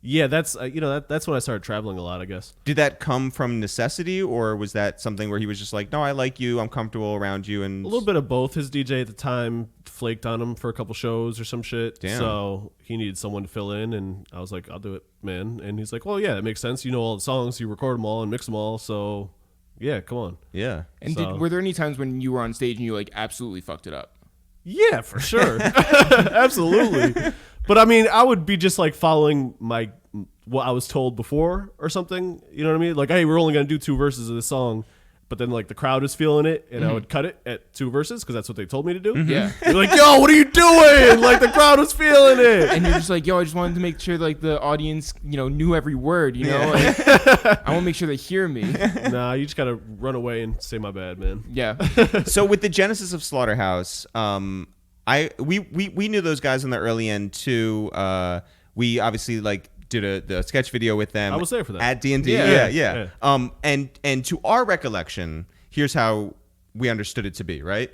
yeah, that's that's when I started traveling a lot, I guess. Did that come from necessity, or was that something where he was just like, no, I like you, I'm comfortable around you? And a little bit of both. His DJ at the time flaked on him for a couple shows or some shit. Damn. So he needed someone to fill in, and I was like, I'll do it, man. And he's like, well, yeah, that makes sense. You know all the songs, you record them all and mix them all, so yeah, come on. Yeah. And were there any times when you were on stage and you like absolutely fucked it up? Yeah, for sure. Absolutely. But I mean, I would be just like following what I was told before or something. You know what I mean? Like, hey, we're only going to do 2 verses of this song. But then like the crowd is feeling it, and I would cut it at 2 verses because that's what they told me to do. Yeah. You're like, yo, what are you doing? Like, the crowd was feeling it. And you're just like, yo, I just wanted to make sure like the audience, knew every word, Like, I want to make sure they hear me. Nah, you just got to run away and say my bad, man. Yeah. So with the genesis of Slaughterhouse, we knew those guys on the early end too. We obviously like did the sketch video with them. I was there for that. At D&D. Yeah. And to our recollection, here's how we understood it to be, right?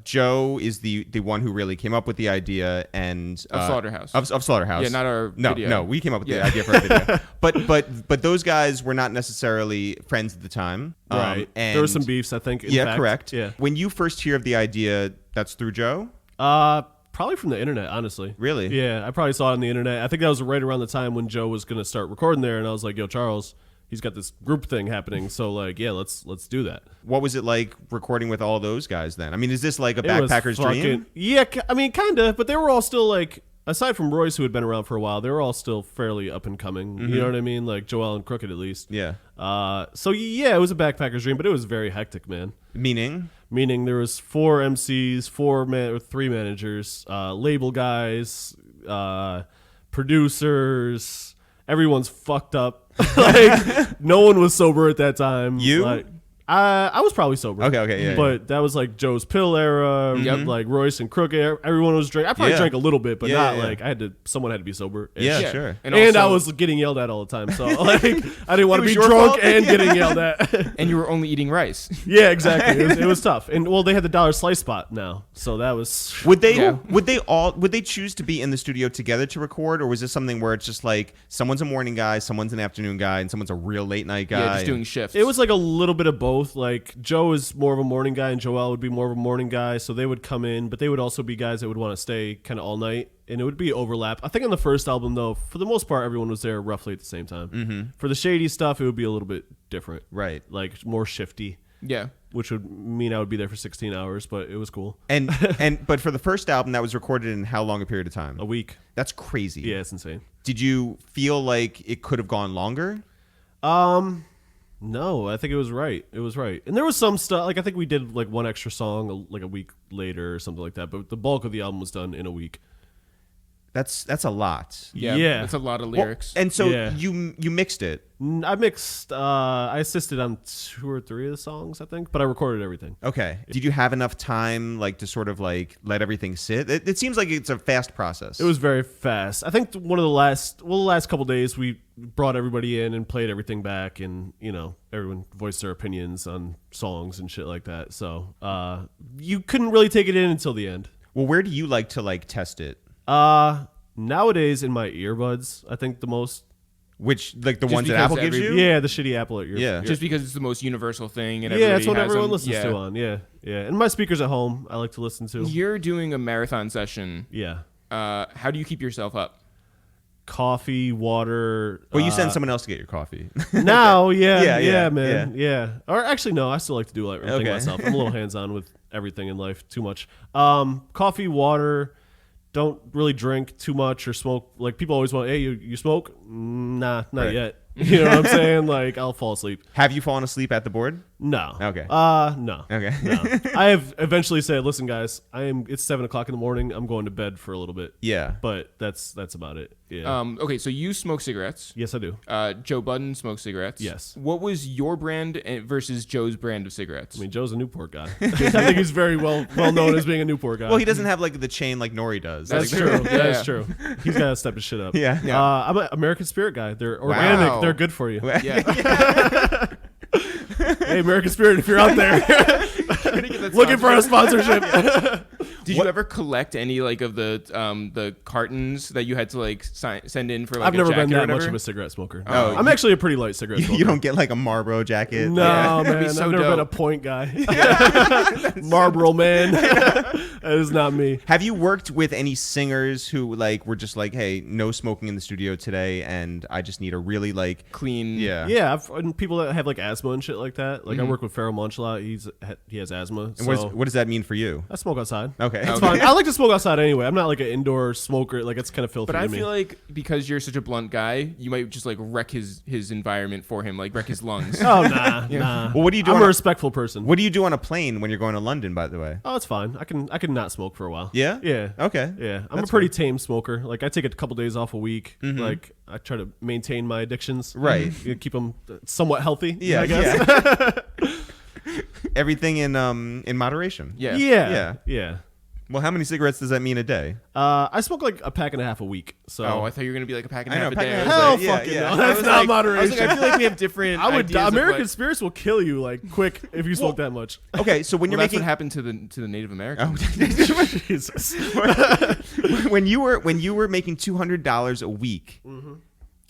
Joe is the one who really came up with the idea and Of Slaughterhouse. Of Slaughterhouse. Yeah, not our no, video. No, we came up with the idea for our video. But those guys were not necessarily friends at the time. Right. And There were some beefs, I think. In fact. correct. Yeah. When you first hear of the idea, that's through Joe? Probably from the internet, honestly. Really? Yeah, I probably saw it on the internet. I think that was right around the time when Joe was going to start recording there, and I was like, "Yo, Charles, he's got this group thing happening, so like, yeah, let's do that." What was it like recording with all those guys then? I mean, is this like a It was backpacker's dream? Yeah, I mean, kind of, but they were all still like, aside from Royce, who had been around for a while, they were all still fairly up and coming. You know what I mean? Like Joel and Crooked, at least. Yeah. So yeah, it was a backpacker's dream, but it was very hectic, man. Meaning there was 4 MCs, 3 managers, label guys, producers. Everyone's fucked up. Like no one was sober at that time. You? Like, I was probably sober. Okay, yeah. But that was like Joe's pill era. Like Royce and Crooked. Everyone was drinking. I probably drank a little bit, but not like someone had to be sober. Yeah, sure. And also, I was getting yelled at all the time, so like I didn't want to be your drunk fault? and getting yelled at. And you were only eating rice. Yeah, exactly. It was tough. And well, they had the $1 slice spot now, so that was. Would they Yeah. would they choose to be in the studio together to record, or was this something where it's just like someone's a morning guy, someone's an afternoon guy, and someone's a real late night guy? Yeah, just doing shifts. It was like a little bit of both. Like Joe is more of a morning guy, and Joel would be more of a morning guy, so they would come in, but they would also be guys that would want to stay kind of all night, and it would be overlap. I think on the first album, though, for the most part, everyone was there roughly at the same time. Mm-hmm. For the shady stuff, it would be a little bit different, Right. Like more shifty. Yeah. Which would mean I would be there for 16 hours, but it was cool. And but for the first album, that was recorded in how long a period of time? A week. That's crazy. Yeah, it's insane. Did you feel like it could have gone longer? No, I think it was right. It was right. And there was some stuff, like I think we did like one extra song like a week later or something like that, but the bulk of the album was done in a week. That's a lot. Yeah. That's a lot of Well, lyrics. and so Yeah. you mixed it. I mixed, I assisted on 2 or 3 of the songs, I think, but I recorded everything. Okay. Did you have enough time like to sort of like let everything sit? It seems like it's a fast process. It was very fast. I think the last couple days we brought everybody in and played everything back, and everyone voiced their opinions on songs and shit like that. So you couldn't really take it in until the end. Well, where do you like to like test it? Nowadays in my earbuds, I think the most. Which like the Just ones that because Apple gives you? Yeah, the shitty Apple earbuds. Yeah. Just because it's the most universal thing, and Yeah, everybody it's what has everyone them. listens Yeah. to on. Yeah, yeah. And my speakers at home, I like to listen to. You're doing a marathon session. Yeah. How do you keep yourself up? Coffee, water. Well, you send someone else to get your coffee. Now, Yeah, yeah, man, yeah. Or actually, no, I still like to do everything Okay. myself. I'm a little hands-on with everything in life, too much. Coffee, water. Don't really drink too much or smoke. Like people always want, hey, you smoke? Nah, not Right. yet. You know what I'm saying? Like I'll fall asleep. Have you fallen asleep at the board? No. Okay. No. Okay. No. I have eventually said, listen, guys, it's 7:00 in the morning. I'm going to bed for a little bit. Yeah. But that's about it. Yeah. Okay, so you smoke cigarettes. Yes, I do. Joe Budden smokes cigarettes. Yes. What was your brand versus Joe's brand of cigarettes? I mean, Joe's a Newport guy. I think he's very well known as being a Newport guy. Well, he doesn't have like the chain like Nori does. That's Like, true. Yeah. That's true. He's got to step his shit up. Yeah. I'm an American Spirit guy. They're organic. Wow. They're good for you. yeah. Hey, American Spirit, if you're out there looking for a sponsorship. Did you ever collect any like of the cartons that you had to like send in for like I've never been jacket or that much whatever? of a cigarette smoker. Oh, I'm actually a pretty light cigarette smoker. You don't get like a Marlboro jacket. No, Yeah. That'd man. be so I've never been a dope. point guy. Marlboro man. That is not me. Have you worked with any singers who like were just like, hey, no smoking in the studio today, and I just need a really like Clean. yeah. Yeah, and people that have like asthma and shit like that. Like I work with Pharoah Monch a lot. He has asthma. And So what does that mean for you? I smoke outside. Okay. It's fine. I like to smoke outside anyway. I'm not like an indoor smoker. Like it's kind of filthy But to I me. feel like because you're such a blunt guy, you might just like wreck his environment for him, like wreck his lungs. Oh nah. Well, what do you do? I'm on a a- respectful person. What do you do on a plane when you're going to London? By the way. Oh, it's fine. I can not smoke for a while. Yeah? Yeah. Okay. Yeah. I'm That's a pretty tame smoker. Like I take a couple days off a week. Mm-hmm. Like I try to maintain my addictions. Right. You know, keep them somewhat healthy. Yeah. I guess. Yeah. Everything in moderation. Yeah. Yeah. Yeah. Well, how many cigarettes does that mean a day? I smoke like a pack and a half a week. So I thought you were gonna be like a pack and a half a pack day. and a hell half a day. fucking Yeah. no. That's not moderation. I feel like we have different. I would ideas die. of American what- spirits will kill you like quick if you smoke that much. Okay, so when Well, you're that's making what happened to the Native Americans. Jesus. when you were making $200 a week,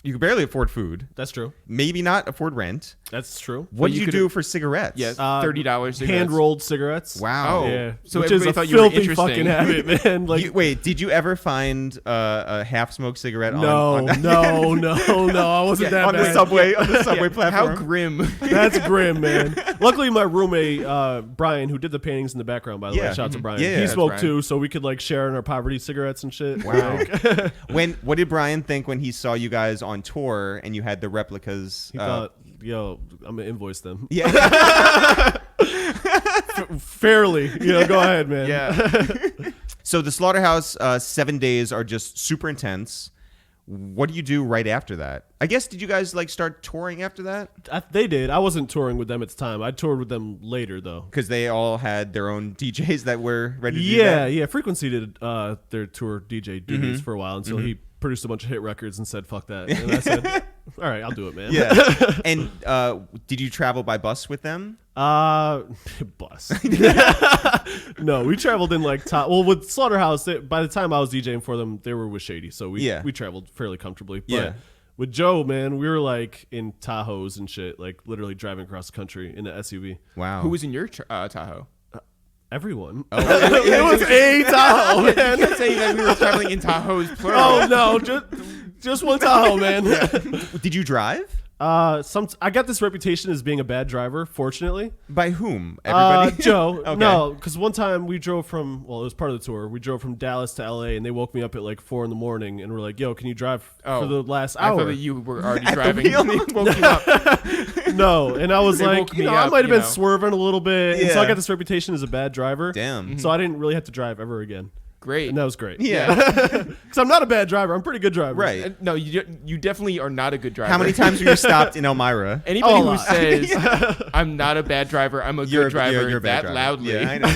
you could barely afford food. That's true. Maybe not afford rent. That's true. What you did you could- do for cigarettes? Yeah, $30. Hand rolled cigarettes. Wow. Oh. Yeah. So which is everybody a thought you were filthy interesting. fucking habit, man. Like Wait, did you ever find a half-smoked cigarette no, on no. I wasn't that on bad. the subway Yeah, platform? how grim. That's grim, man. Luckily, my roommate Brian, who did the paintings in the background, by the way, Yeah. shout out to Brian. Yeah, he that's smoked Brian. too, so we could like share in our poverty cigarettes and shit. Wow. What did Brian think when he saw you guys on tour and you had the replicas? He thought, yo, I'm gonna invoice them. Yeah. Fairly, go ahead, man. Yeah. So the Slaughterhouse 7 days are just super intense. What do you do right after that? I guess, did you guys like start touring after that? They did. I wasn't touring with them at the time. I toured with them later, though. Because they all had their own DJs that were ready to do that? Yeah. Frequency did their tour DJ duties for a while until he produced a bunch of hit records and said, fuck that. And I said, all right, I'll do it, man. Yeah. And did you travel by bus with them? Bus. No, we traveled in like with Slaughterhouse. By the time I was DJing for them, they were with Shady, so we traveled fairly comfortably. But Yeah. with Joe, man, we were like in Tahoes and shit, like literally driving across the country in an SUV. Wow. Who was in your Tahoe? Everyone. It was a Tahoe, man. You can't say that we were traveling in Tahoes plural. Oh no, just one Tahoe, man. Did you drive? I got this reputation as being a bad driver. Fortunately, By whom? Everybody? Joe. Okay. No, because one time we drove from it was part of the tour. We drove from Dallas to LA, and they woke me up at like 4 a.m. and were like, "Yo, can you drive for the last I hour?" thought that you were already At the driving. wheel? They woke you up. No, and I was They like, woke me I up, might have been you know. swerving a little bit, and so I Yeah. got this reputation as a bad driver. Damn. So I didn't really have to drive ever again, Great. and that was great. Yeah. Because I'm not a bad driver. I'm a pretty good driver. Right. No, you definitely are not a good driver. How many times were you stopped in Elmira? Anybody Oh, a who lot. says I'm not a bad driver, I'm a good driver, you're a bad that driver. loudly. Yeah, I know.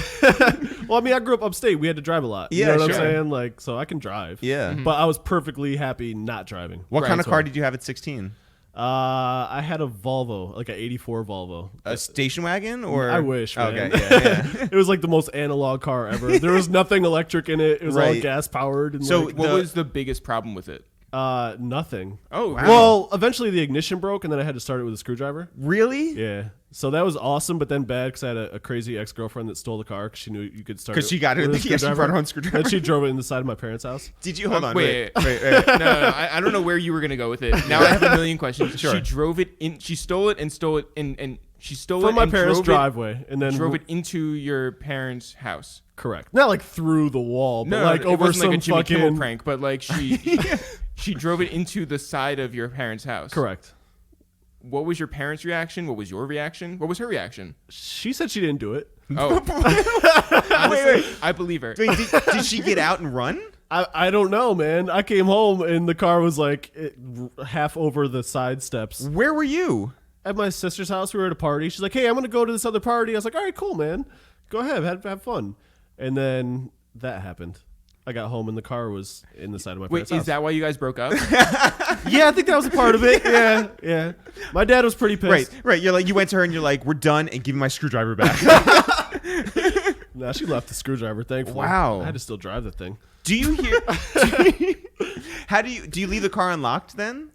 Well, I mean, I grew up upstate. We had to drive a lot. Yeah, you know what sure. I'm saying? Like, so I can drive. Yeah. But I was perfectly happy not driving. What Right. kind of car did you have at 16? I had a Volvo, like an '84 Volvo. A station wagon or? I wish, man. Okay, yeah. It was like the most analog car ever. There was nothing electric in it. It was all Right. gas powered. And So like, What was the biggest problem with it? nothing. Oh, Wow. Well, eventually the ignition broke, and then I had to start it with a screwdriver. Really? Yeah. So that was awesome, but then bad because I had a crazy ex-girlfriend that stole the car because she knew you could start. 'Cause she got it- with a yeah, she brought her own screwdriver. And she drove it in the side of my parents' house. Did you hold on? Wait. No, I don't know where you were gonna go with it. Now I have a million questions. Sure. She drove it in. She stole it and stole it and she stole From it my and parents' drove driveway, and then drove it into your parents' house. correct, not like through the wall, but No, like it over wasn't some like a Jimmy fucking Kimmel prank, but like she drove it into the side of your parents' house. Correct. What was your parents' reaction? What was your reaction? What was her reaction? She said she didn't do it. Oh, honestly, I believe her. Wait, did she get out and run? I don't know, man. I came home and the car was like half over the side steps. Where were you? At my sister's house, we were at a party. She's like, "Hey, I'm gonna go to this other party." I was like, "All right, cool, man. Go ahead, have fun." And then that happened. I got home and the car was in the side of my Wait, parents' is house. that why you guys broke up? Yeah, I think that was a part of it. Yeah. My dad was pretty pissed. Right. You're like, you went to her and you're like, "We're done," and give me my screwdriver back. Nah, she left the screwdriver, thankfully. Wow. I had to still drive the thing. Do you hear? How do you leave the car unlocked then?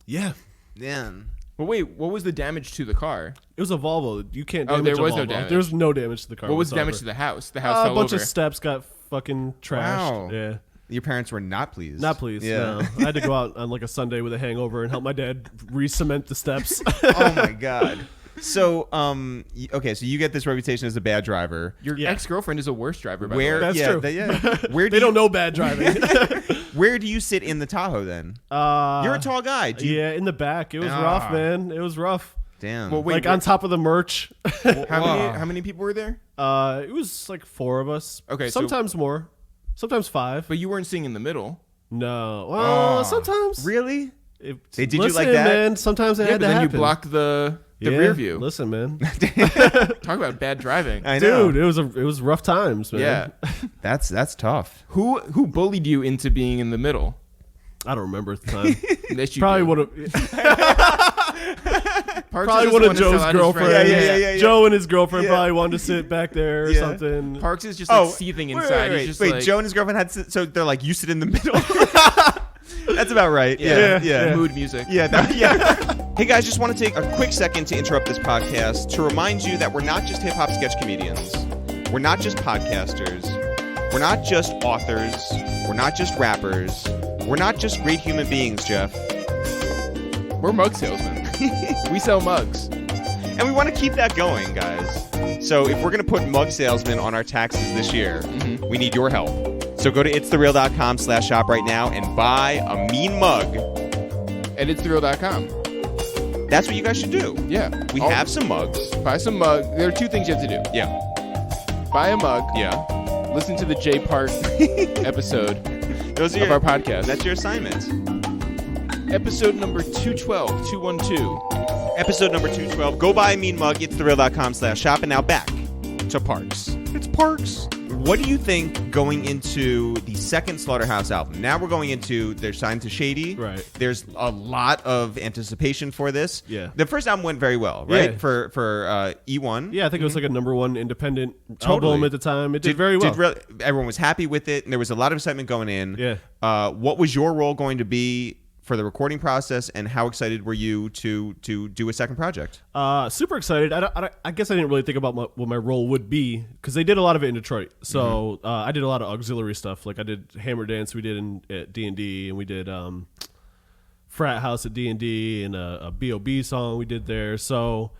Yeah. Yeah. Well, wait, what was the damage to the car? It was a Volvo. You can't Oh, damage there was a no Volvo. damage. There was no damage to the car. What was the damage whatsoever. to the house? The house A fell bunch over. of steps got fucking trashed. Wow. Yeah. Your parents were not pleased. Not pleased. Yeah. No. I had to go out on like a Sunday with a hangover and help my dad re-cement the steps. Oh my god. So, okay, so you get this reputation as a bad driver. Your Yeah. ex-girlfriend is a worse driver, by Where? the way. That's yeah, true. yeah. Where do They you, don't know bad driving. Where do you sit in the Tahoe then? You're a tall guy. Do you, Yeah, in the back. It was Ah. rough, man. It was rough. Damn. Well, wait, Like on top of the merch. how many people were there? It was like 4 of us. Okay, so- Sometimes more. Sometimes 5. But you weren't sitting in the middle. No. Well, Oh. sometimes. really? It, They did you listen, like that? man. Sometimes it Yeah, had but to then happen. you blocked the The rear view. Listen, man. Talk about bad driving. I know. Dude, it was rough times, man. Yeah. That's tough. Who bullied you into being in the middle? I don't remember at the time. That you Probably did. one of Parks probably just one of wanted to sell Joe's out his girlfriends. friends. Yeah. Joe and his girlfriend Yeah. probably wanted to sit back there or Yeah. something. Parks is just like seething inside. Wait, He's just wait, like, Joe and his girlfriend so they're like, you sit in the middle. That's about right. Yeah. mood music. Yeah. Hey guys, just want to take a quick second to interrupt this podcast to remind you that we're not just hip hop sketch comedians. We're not just podcasters. We're not just authors. We're not just rappers. We're not just great human beings, Jeff. We're mug salesmen. We sell mugs. And we want to keep that going, guys. So if we're going to put mug salesmen on our taxes this year, we need your help. So go to itsthereal.com/shop right now and buy a mean mug. At itsthereal.com. That's what you guys should do. Yeah. We have some mugs. Buy some mug. There are two things you have to do. Yeah. Buy a mug. Yeah. Listen to the J Park episode Those are of our podcast. That's your assignment. Episode number 212. Episode number 212. Go buy a mean mug. itsthereal.com/shop. And now back to Parks. It's Parks. What do you think going into the second Slaughterhouse album? Now we're going into, they're signed to Shady. Right. There's a lot of anticipation for this. Yeah. The first album went very well, right? Yeah. For E1. Yeah, I think it was like a #1 independent Totally. album at the time. It did very well. Everyone was happy with it, and there was a lot of excitement going in. Yeah. What was your role going to be for the recording process, and how excited were you to do a second project? Super excited. I guess I didn't really think about what my role would be because they did a lot of it in Detroit. So I did a lot of auxiliary stuff. Like I did Hammer Dance, we did at D&D, and we did Frat House at D&D, and a B.O.B. song we did there. So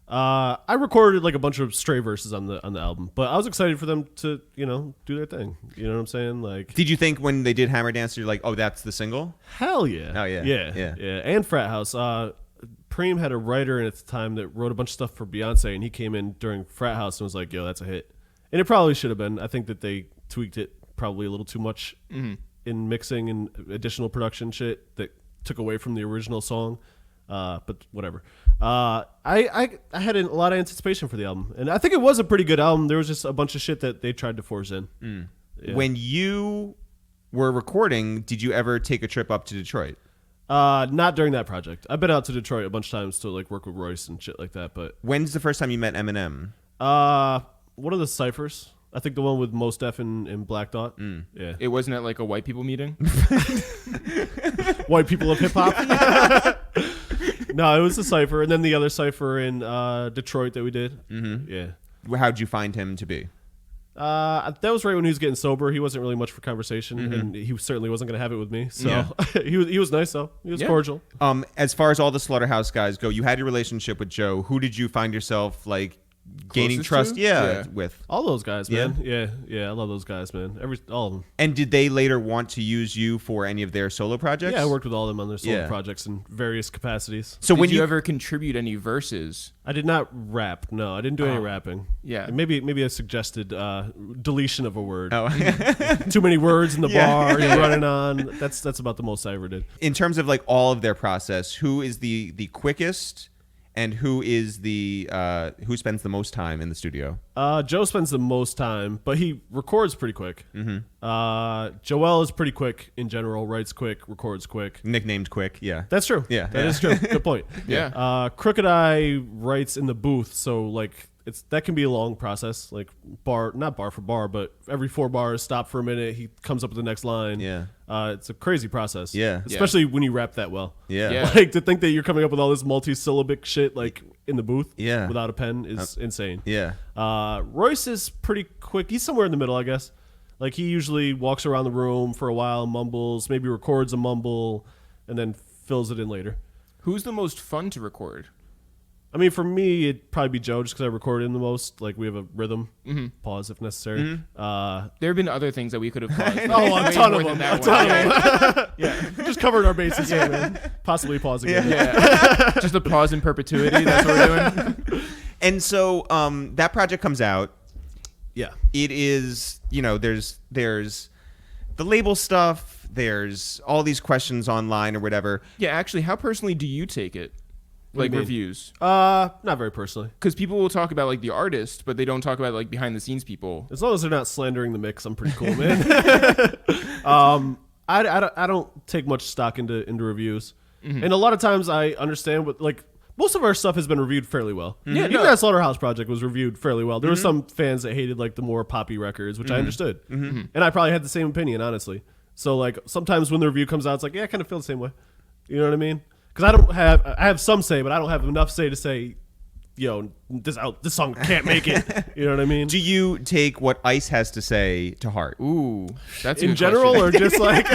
I recorded like a bunch of stray verses on the album, but I was excited for them to do their thing. You know what I'm saying? Like, Did you think when they did Hammer Dance, you're like, oh, that's the single? hell yeah. Oh, yeah. Yeah. And Frat House. Preem had a writer in at the time that wrote a bunch of stuff for Beyonce, and he came in during Frat House and was like, yo, that's a hit. And it probably should have been. I think that they tweaked it probably a little too much in mixing and additional production shit that took away from the original song. But whatever. I had a lot of anticipation for the album, and I think it was a pretty good album. There was just a bunch of shit that they tried to force in. Yeah. When you were recording, did you ever take a trip up to Detroit? Not during that project. I've been out to Detroit a bunch of times to like work with Royce and shit like that. But When's the first time you met Eminem? one of the ciphers. I think the one with Mos Def and Black Dot. Yeah, It wasn't at like a white people meeting. white people of hip hop. No, it was the cipher, and then the other cipher in Detroit that we did. Yeah. How'd you find him to be? That was right when he was getting sober. He wasn't really much for conversation, and he certainly wasn't going to have it with me. So he was nice though. He was cordial. As far as all the Slaughterhouse guys go, you had your relationship with Joe. Who did you find yourself like gaining Closest trust? to? Yeah, with. All those guys, man. Yeah, I love those guys, man. All of them. And did they later want to use you for any of their solo projects? Yeah, I worked with all of them on their solo Yeah. projects in various capacities. So Did when you ever contribute any verses? I did not rap. No, I didn't do any rapping. Yeah. Maybe I suggested deletion of a word. Oh. Too many words in the Yeah. bar you're running on. That's about the most I ever did. in terms of like all of their process, who is the quickest, and who is the who spends the most time in the studio? Joe spends the most time, but he records pretty quick. Joel is pretty quick in general. Writes quick, records quick. Nicknamed Quick. Yeah. That's true. Yeah. That is true. Good point. Yeah. Crooked Eye writes in the booth, so like that can be a long process. Like not bar for bar, but every 4 bars, stop for a minute. He comes up with the next line. Yeah. It's a crazy process. Yeah. Especially when you rap that well. Yeah. Yeah. Like to think that you're coming up with all this multi-syllabic shit like in the booth. Yeah. Without a pen is insane. Yeah. Royce is pretty quick. He's somewhere in the middle, I guess. Like he usually walks around the room for a while, mumbles, maybe records a mumble, and then fills it in later. Who's the most fun to record? I mean, for me, it'd probably be Joe just because I recorded him the most. Like we have a rhythm, pause if necessary. There have been other things that we could have paused. Oh, a Way ton more of than them. that one. Yeah, just covered our bases here, man. Possibly pausing. Yeah. Yeah. Just a pause in perpetuity. That's what we're doing. And so that project comes out. Yeah. It is, there's the label stuff. There's all these questions online or whatever. Yeah, actually, how personally do you take it? like reviews? Not very personally. Because people will talk about like the artist, but they don't talk about like behind the scenes people. As long as they're not slandering the mix, I'm pretty cool, man. I don't take much stock into reviews, and a lot of times I understand what like. Most of our stuff has been reviewed fairly well. Yeah, even that Slaughterhouse Project was reviewed fairly well. There were some fans that hated like the more poppy records, which I understood, and I probably had the same opinion, honestly. So like sometimes when the review comes out, it's like, yeah, I kind of feel the same way. You know what I mean? Because I have some say, but I don't have enough say to say, yo, this song can't make it. You know what I mean? Do you take what Ice has to say to heart? Ooh, that's a in good general question. or just like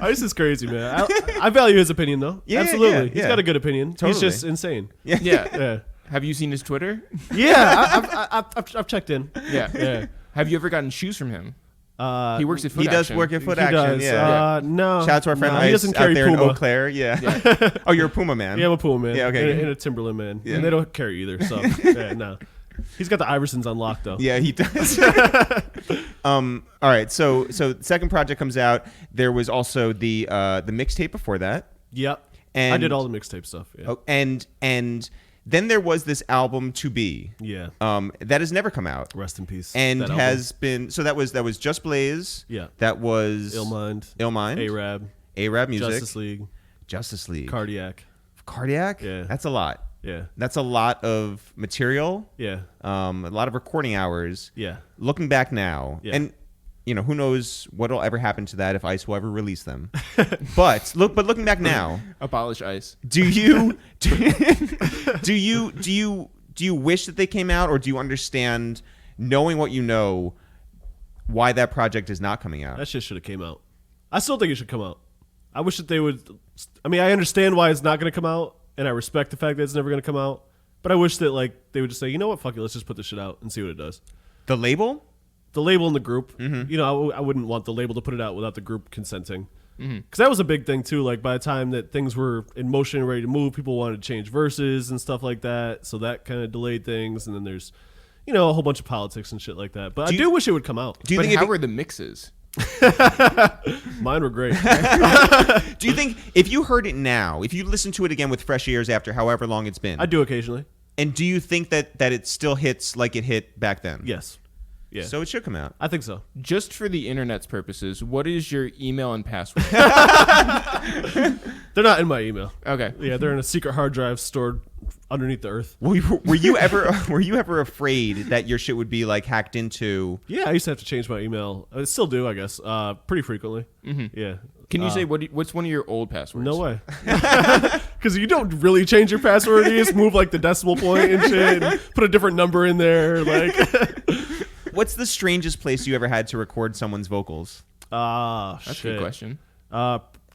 Ice is crazy, man. I value his opinion though. Yeah, absolutely. yeah, He's yeah. got a good opinion. Totally. He's just insane. Yeah. Yeah. Have you seen his Twitter? Yeah, I've checked in. Yeah. Yeah. Have you ever gotten shoes from him? He works at Foot He does Action. work at Foot He Action. does. Yeah. No. Shout out to our friend he Ice doesn't out carry there in Puma. Eau Claire. Yeah. Oh, you're a Puma man. Yeah, I'm a Puma man. Yeah, okay, And, good. and a Timberland man. Yeah. And they don't carry either. So yeah, no. He's got the Iversons on lock though. Yeah, he does. All right. So second project comes out. There was also the mixtape before that. Yep. And I did all the mixtape stuff. Yeah. Oh, and then there was this album To Be. Yeah. That has never come out. Rest in peace. And that has been that was Just Blaze. Yeah. That was Illmind. Arab Music. Justice League. Cardiac. Yeah. That's a lot. Yeah. That's a lot of material. Yeah. A lot of recording hours. Yeah. Looking back now, Yeah. and who knows what'll ever happen to that if Ice will ever release them. but looking back now, Abolish Ice. do you wish that they came out, or do you understand, knowing what you know, why that project is not coming out? That shit should have came out. I still think it should come out. I wish that they would. I mean, I understand why it's not going to come out, and I respect the fact that it's never going to come out. But I wish that like they would just say, you know what, fuck it, let's just put this shit out and see what it does. The label? The label and the group. Mm-hmm. You know, I wouldn't want the label to put it out without the group consenting. Because that was a big thing too. Like by the time that things were in motion and ready to move, people wanted to change verses and stuff like that. So that kind of delayed things. And then there's, a whole bunch of politics and shit like that. But I do wish it would come out. Do you But think how were the mixes? Mine were great. do you think if you heard it now, if you listen to it again with fresh ears after however long it's been, I do occasionally. and do you think that it still hits like it hit back then? Yes. Yeah. So it should come out. I think so. Just for the internet's purposes, what is your email and password? They're not in my email. Okay. Yeah, they're in a secret hard drive stored underneath the earth. Were you ever afraid that your shit would be like hacked into? Yeah, I used to have to change my email. I still do, I guess, pretty frequently. Yeah. Can you say what's one of your old passwords? No way. Because you don't really change your password. You just move like the decimal point and shit, and put a different number in there. Like, What's the strangest place you ever had to record someone's vocals? That's shit. a good question.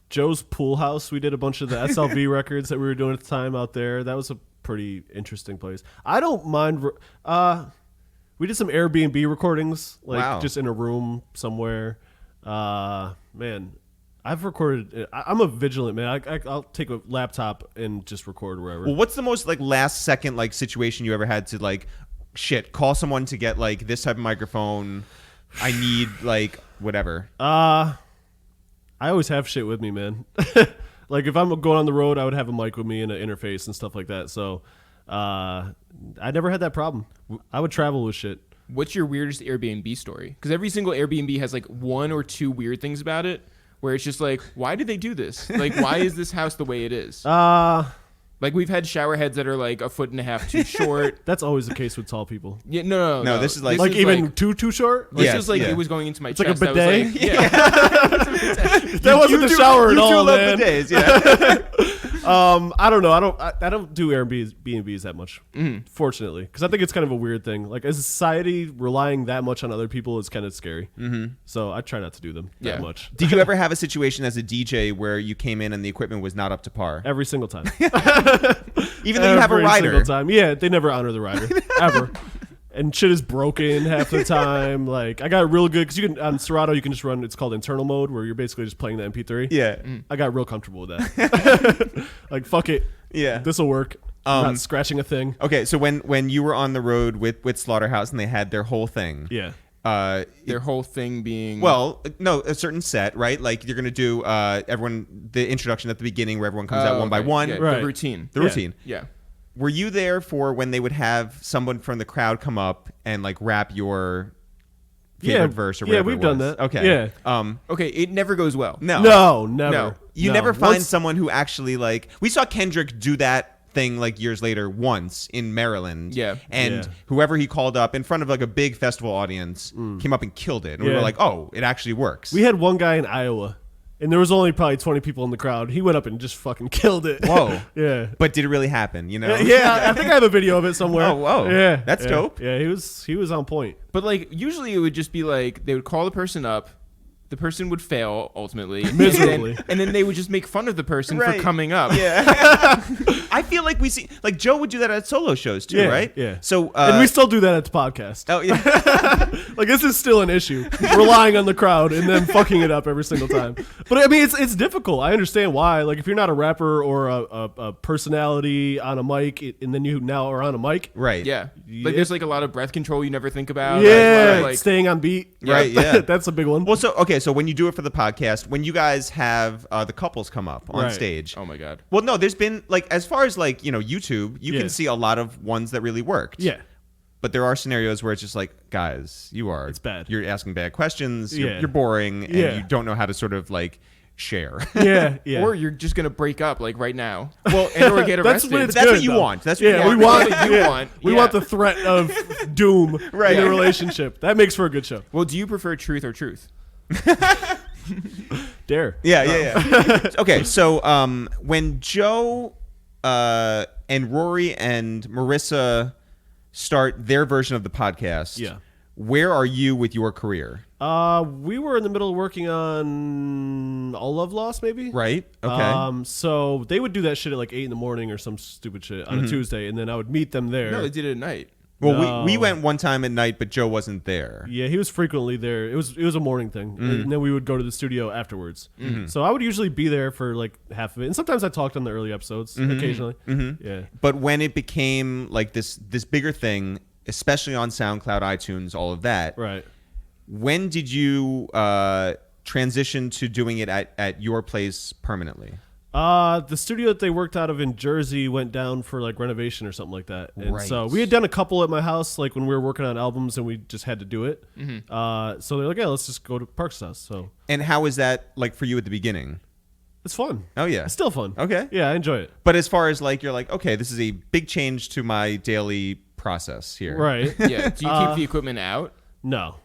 Joe's Pool House. We did a bunch of the SLV records that we were doing at the time out there. That was a pretty interesting place. I don't mind. We did some Airbnb recordings, like Wow. just in a room somewhere. Man, I've recorded. I'm a vigilant man. I'll take a laptop and just record wherever. Well, what's the most like last second like situation you ever had to like, call someone to get like this type of microphone? I need like whatever. I always have shit with me, man. Like if I'm going on the road, I would have a mic with me and an interface and stuff like that. So I never had that problem. I would travel with shit. What's your weirdest Airbnb story? Because every single Airbnb has like one or two weird things about it, where it's just like, why did they do this? Like, why is this house the way it is? Like we've had shower heads that are like 1.5 feet too short. That's always the case with tall people. Yeah, no. This is like- Like even too short. This Yes, is like yeah. it was going into my It's like chest. a I was bidet? like, yeah. That wasn't the shower at all, love man. bidets, yeah. I don't know. I don't do Airbnbs that much, fortunately, because I think it's kind of a weird thing. Like as a society, relying that much on other people is kind of scary. So I try not to do them Yeah. that much. Did you ever have a situation as a DJ where you came in and the equipment was not up to par? Every single time. Even though you have a Every rider. single time. Yeah, they never honor the rider ever. And shit is broken half the time. Like I got real good because you can on Serato you can just run. It's called internal mode where you're basically just playing the MP3. Yeah. I got real comfortable with that. Like fuck it. Yeah. This will work. I'm not scratching a thing. Okay, so when you were on the road with Slaughterhouse and they had their whole thing, Yeah. Their whole thing being well, no, a certain set, right? Like you're gonna do the introduction at the beginning where everyone comes out one by one. Yeah, Right. the routine. The routine. Yeah. Were you there for when they would have someone from the crowd come up and like rap your favorite verse or whatever? Yeah, we've it was? done that. Okay. Yeah. Okay, it never goes well. No, never. No. You No. never find Once- someone who actually like. We saw Kendrick do that thing like years later once in Maryland. Yeah. And Yeah. whoever he called up in front of like a big festival audience came up and killed it. And we Yeah. were like, oh, it actually works. We had one guy in Iowa, and there was only probably 20 people in the crowd. He went up and just fucking killed it. Whoa. Yeah. But did it really happen? You know? Yeah, I think I have a video of it somewhere. Oh, whoa. Yeah. That's yeah. dope. Yeah, he was on point. But like usually it would just be like they would call the person up, the person would fail ultimately, Miserably. and then they would just make fun of the person Right. for coming up. Yeah. I feel like we see like Joe would do that at solo shows too, Yeah, right? yeah. So And we still do that at the podcast. oh yeah. Like this is still an issue, relying on the crowd and then fucking it up every single time. But I mean, it's difficult. I understand why. Like if you're not a rapper or a personality on a mic, and then you now are on a mic, Right. Yeah. Yeah. Like there's like a lot of breath control you never think about. yeah, Like, staying on beat, Right, yeah. that's a big one. Well, so when you do it for the podcast, when you guys have the couples come up on Right. stage. oh my god. Well, no, there's been like as far as like, YouTube, you Yeah. can see a lot of ones that really worked. Yeah. But there are scenarios where it's just like, guys, It's bad. You're asking bad questions. You're, Yeah. you're boring, and Yeah. you don't know how to sort of like share. Yeah, yeah. Or you're just gonna break up like right now. Well, and or get That's arrested. when it's That's good, what you though. want. That's what yeah, you we want. want. That's what you yeah. want. We Yeah. want the threat of doom Right. in a relationship. That makes for a good show. Well, do you prefer truth or truth? Dare. Yeah. Okay, so when Joe and Rory and Marissa start their version of the podcast, Yeah. where are you with your career? We were in the middle of working on All Love Lost, maybe. Right. Okay. So they would do that shit at like 8 a.m. or some stupid shit Mm-hmm. on a Tuesday, and then I would meet them there. No, they did it at night. well, no. we went one time at night, but Joe wasn't there. Yeah, he was frequently there. It was a morning thing, and then we would go to the studio afterwards. So I would usually be there for like half of it, and sometimes I talked on the early episodes occasionally. Yeah, But when it became like this bigger thing, especially on SoundCloud, iTunes, all of that, right. when did you transition to doing it at your place permanently? The studio that they worked out of in Jersey went down for like renovation or something like that. And Right. so we had done a couple at my house, like when we were working on albums and we just had to do it. So they're like, yeah, let's just go to Park's house. So And how was that like for you at the beginning? it's fun. Oh yeah. It's still fun. Okay. Yeah, I enjoy it. But as far as like you're like, okay, this is a big change to my daily process here. Right. Yeah. Do you keep the equipment out? No.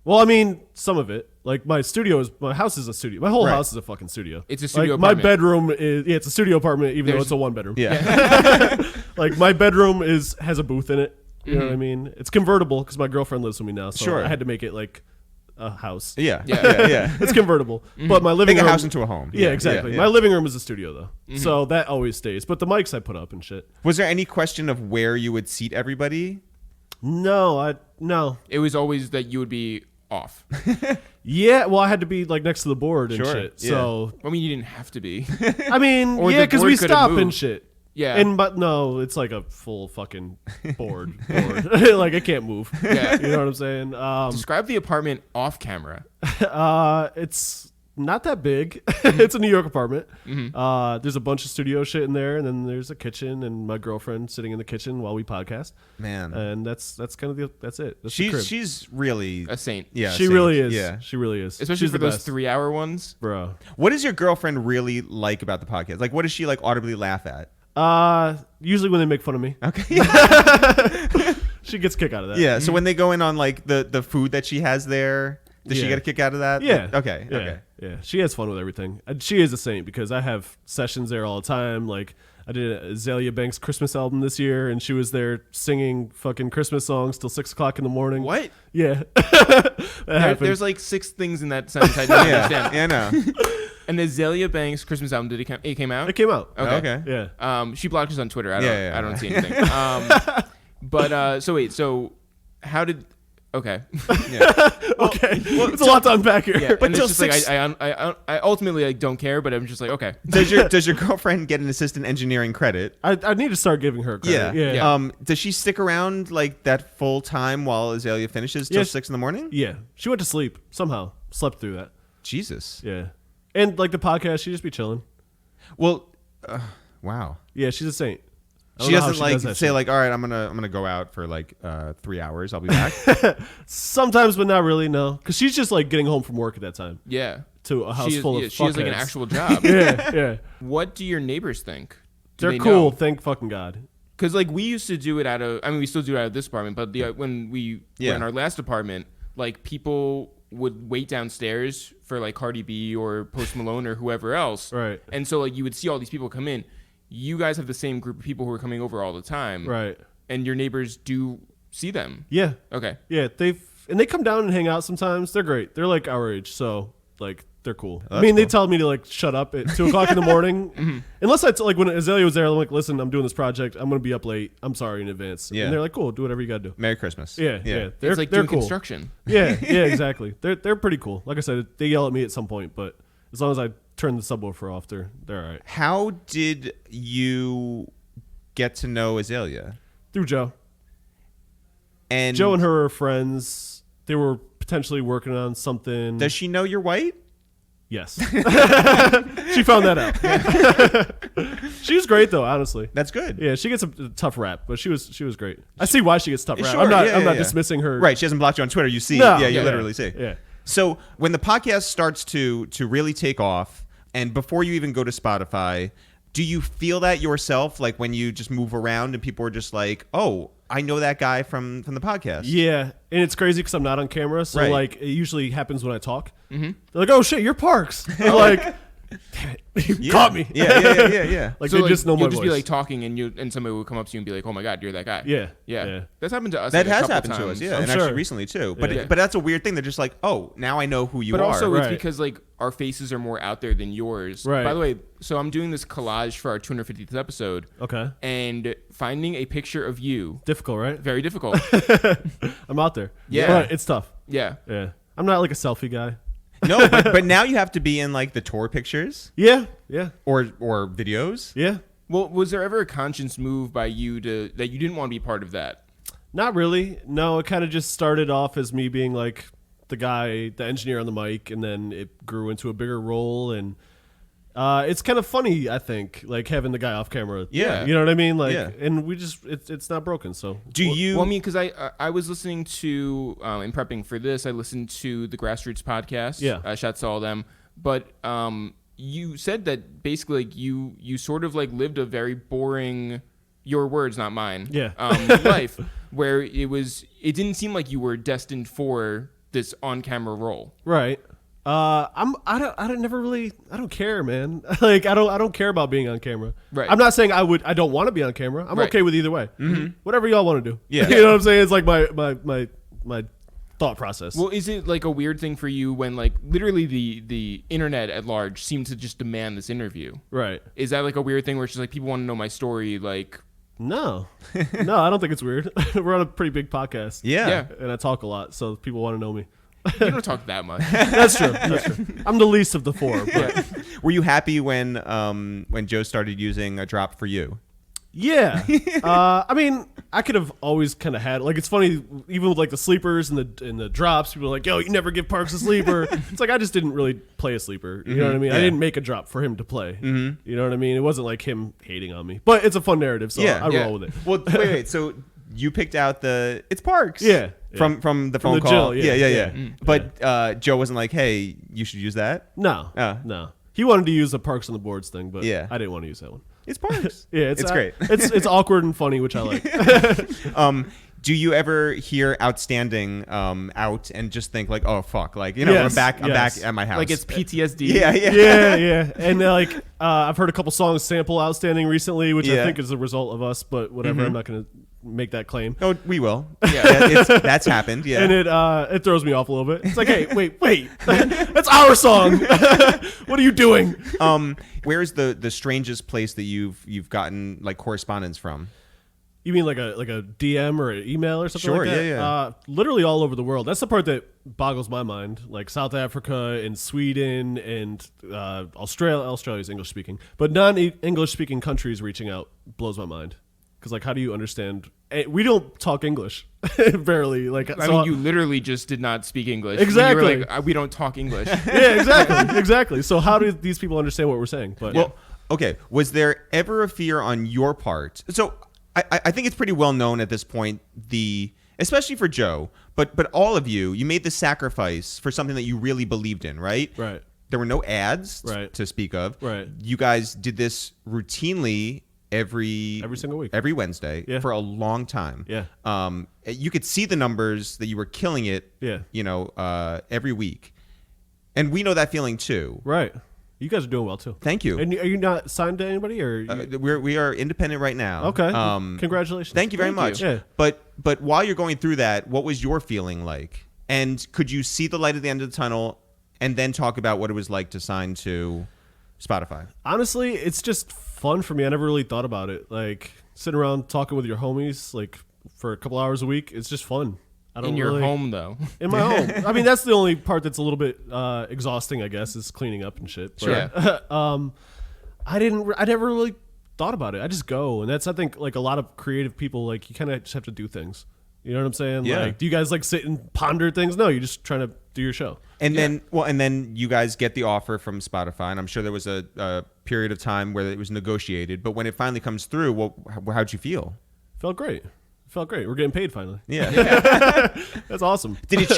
Well, I mean, some of it. Like my house is a studio. My whole Right. house is a fucking studio. It's a studio Like my apartment. bedroom is it's a studio apartment, even though There's- it's a one bedroom. Yeah. Like my bedroom has a booth in it. You know what I mean? It's convertible because my girlfriend lives with me now, so Sure. I had to make it like a house. Yeah. Yeah. Yeah. It's convertible, but my living Make a room house into a home. Yeah, exactly. Yeah. My living room is a studio though, so that always stays. But the mics I put up and shit. Was there any question of where you would seat everybody? No. It was always that you would be off. Yeah, well, I had to be like next to the board and Sure, shit. yeah. So I mean, you didn't have to be. I mean, Or yeah, the because board we could have stop and moved. shit. Yeah. But no, it's like a full fucking board. Like I can't move. Yeah. You know what I'm saying? Describe the apartment off camera. It's not that big. It's a New York apartment. There's a bunch of studio shit in there, and then there's a kitchen, and my girlfriend sitting in the kitchen while we podcast. Man. And that's kind of that's it. That's the crib. She's really A saint. yeah. She same. really is. Yeah. She really is. Especially She's for the those best. 3-hour ones. Bro. What does your girlfriend really like about the podcast? Like, what does she like audibly laugh at? Usually when they make fun of me, Okay. she gets a kick out of that. Yeah. So when they go in on like the food that she has there, does she Yeah. get a kick out of that? Yeah. Okay. Yeah. Okay. Yeah. She has fun with everything. And she is a saint because I have sessions there all the time. Like I did a Azalea Banks Christmas album this year, and she was there singing fucking Christmas songs till 6:00 in the morning. What? Yeah. That happened. There's like 6 things in that sentence I don't Yeah. understand. Yeah. No. And the Azalea Banks Christmas album, it came out? It came out. Okay. Yeah. She blocked us on Twitter. I don't Yeah, yeah, I don't yeah. see anything. But so wait, so how did Okay. Yeah. Okay, it's a lot to unpack here. Yeah, But and till it's just six- I ultimately don't care, but I'm just like, okay. Does your girlfriend get an assistant engineering credit? I need to start giving her credit. Yeah. Does she stick around like that full time while Azalea finishes till Yeah. 6 in the morning? Yeah. She went to sleep somehow. Slept through that. Jesus. Yeah. And like the podcast, she just be chilling. Well, wow. Yeah, she's a saint. I don't She know how doesn't like does that say shit. like, all right, I'm gonna go out for like 3 hours. I'll be back. Sometimes, but not really. No, because she's just like getting home from work at that time Yeah. to a house She full of she has like an fuckheads. actual job. Yeah. What do your neighbors think? Do They're they cool. know? Thank fucking God. Because like we used to do it out of, I mean, we still do it out of this apartment, but when we were in our last apartment, like people would wait downstairs for like Cardi B or Post Malone or whoever else, Right. And so like you would see all these people come in. You guys have the same group of people who are coming over all the time, Right. And your neighbors do see them. Yeah. Okay. Yeah. They come down and hang out sometimes. They're great. They're like our age, so like they're cool. Oh, I mean, that's they tell me to like shut up at 2:00 in the morning. Unless like when Azalea was there, I'm like, listen, I'm doing this project. I'm gonna be up late. I'm sorry in advance. Yeah. And they're like, cool, do whatever you gotta do. Merry Christmas. Yeah. They're It's like they're doing cool. construction. Yeah, exactly. They're pretty cool. Like I said, they yell at me at some point, but as long as I turn the subwoofer off, they're all right. How did you get to know Azalea? Through Joe. And Joe and her are friends. They were potentially working on something. does she know you're white? Yes. She found that out. She was great though, honestly. That's good. Yeah, she gets a tough rap, but she was great. I see why she gets tough rap. Sure, I'm not yeah. dismissing her. Right, she hasn't blocked you on Twitter. You see, No. you Yeah. literally see. Yeah. So when the podcast starts to really take off, and before you even go to Spotify, do you feel that yourself? Like when you just move around and people are just like, "Oh, I know that guy from the podcast." Yeah, and it's crazy because I'm not on camera, so Right. like it usually happens when I talk. Mm-hmm. They're like, "Oh shit, you're Parks." I'm like, "Damn it, you caught me." Yeah. Like So they like, just know my you'll just voice. be like talking, and somebody will come up to you and be like, "Oh my God, you're that guy." Yeah. Yeah. That's happened to us. That like, a has couple happened to times. us, yeah, I'm and sure. actually recently too. But Yeah. but that's a weird thing. They're just like, "Oh, now I know who you But are." also, it's Right. because like our faces are more out there than yours. Right. By the way, so I'm doing this collage for our 250th episode, Okay. and finding a picture of you Difficult, right? very difficult. I'm out there. Yeah. But it's tough. Yeah. Yeah. I'm not like a selfie guy. No, but now you have to be in like the tour pictures Yeah. or videos. Yeah. Well, was there ever a conscious move by you that you didn't want to be part of that? Not really. No, it kind of just started off as me being like the engineer on the mic, and then it grew into a bigger role. And it's kind of funny, I think, like having the guy off camera. Yeah. You know what I mean? Like, Yeah. and we just, it's not broken. So Do you? Well, I mean, because I was listening to in prepping for this, I listened to the Grassroots podcast. Yeah. Shouts to all them. But you said that basically like, you sort of like lived a very boring, your words, not mine. Yeah. Life where it didn't seem like you were destined for this on-camera role. right. I don't care, man. Like I don't care about being on camera. Right. I'm not saying I don't want to be on camera. I'm Right. okay with either way. Mm-hmm. Whatever y'all want to do. Yeah. You know what I'm saying? It's like my thought process. Well, is it like a weird thing for you when like literally the internet at large seemed to just demand this interview? Right. Is that like a weird thing where it's just like people want to know my story? Like, No, I don't think it's weird. We're on a pretty big podcast. Yeah. And I talk a lot, so people want to know me. you don't talk that much. That's true. I'm the least of the four. But Were you happy when Joe started using a drop for you? yeah. I mean, I could have always kind of had like it's funny even with like the sleepers and the drops. People are like, "Yo, you never give Parks a sleeper." It's like I just didn't really play a sleeper. You know what I mean? I Yeah. didn't make a drop for him to play. You know what I mean? It wasn't like him hating on me, but it's a fun narrative, so I roll with it. Well, wait. So you picked out it's Parks. Yeah. From the phone the call. Jill, yeah. But Joe wasn't like, hey, you should use that. No, Oh. no. He wanted to use the Parks on the Boards thing, but Yeah. I didn't want to use that one. It's Parks. Yeah, it's great. It's awkward and funny, which I like. Do you ever hear outstanding out and just think like, oh fuck, like I'm Yes, back yes. at my house. Like it's PTSD. yeah. yeah. And I've heard a couple songs sample outstanding recently, which I Yeah. think is a result of us, but whatever. I'm not going to make that claim. Oh, we will. Yeah. That's happened. Yeah. And it throws me off a little bit. It's like, hey, wait, that's our song. What are you doing? Where's the strangest place that you've gotten like correspondence from? You mean like a DM or an email or something Sure, like that? yeah. Literally all over the world. That's the part that boggles my mind. Like South Africa and Sweden and Australia's English speaking, but non-English speaking countries reaching out blows my mind. Because like, how do you understand? We don't talk English, barely. Like, I mean, you literally just did not speak English. Exactly. When you were like, we don't talk English. Yeah, exactly. So how do these people understand what we're saying? But Well, okay. Was there ever a fear on your part? So I think it's pretty well known at this point, especially for Joe, but all of you made the sacrifice for something that you really believed in, right? Right. There were no ads Right. to speak of. Right. You guys did this routinely every single week, every Wednesday for a long time. Yeah. You could see the numbers that you were killing it. Yeah. Every week, and we know that feeling too. Right. You guys are doing well too. Thank you. And are you not signed to anybody, or we are independent right now. okay? Congratulations. Thank you very much. Yeah. But while you're going through that, what was your feeling like? And could you see the light at the end of the tunnel, and then talk about what it was like to sign to Spotify? Honestly, it's just fun for me. I never really thought about it. Like sitting around talking with your homies, like for a couple hours a week, it's just fun. I don't In your really, home, though. In my home. I mean, that's the only part that's a little bit exhausting, I guess, is cleaning up and shit. Sure. But, I never really thought about it. I just go, and that's, I think, like a lot of creative people, like you kind of just have to do things. You know what I'm saying? Yeah. Like, do you guys like sit and ponder things? No, you're just trying to do your show. And then you guys get the offer from Spotify, and I'm sure there was a period of time where it was negotiated. But when it finally comes through, how'd you feel? Felt great. We're getting paid finally. Yeah. That's awesome. Did it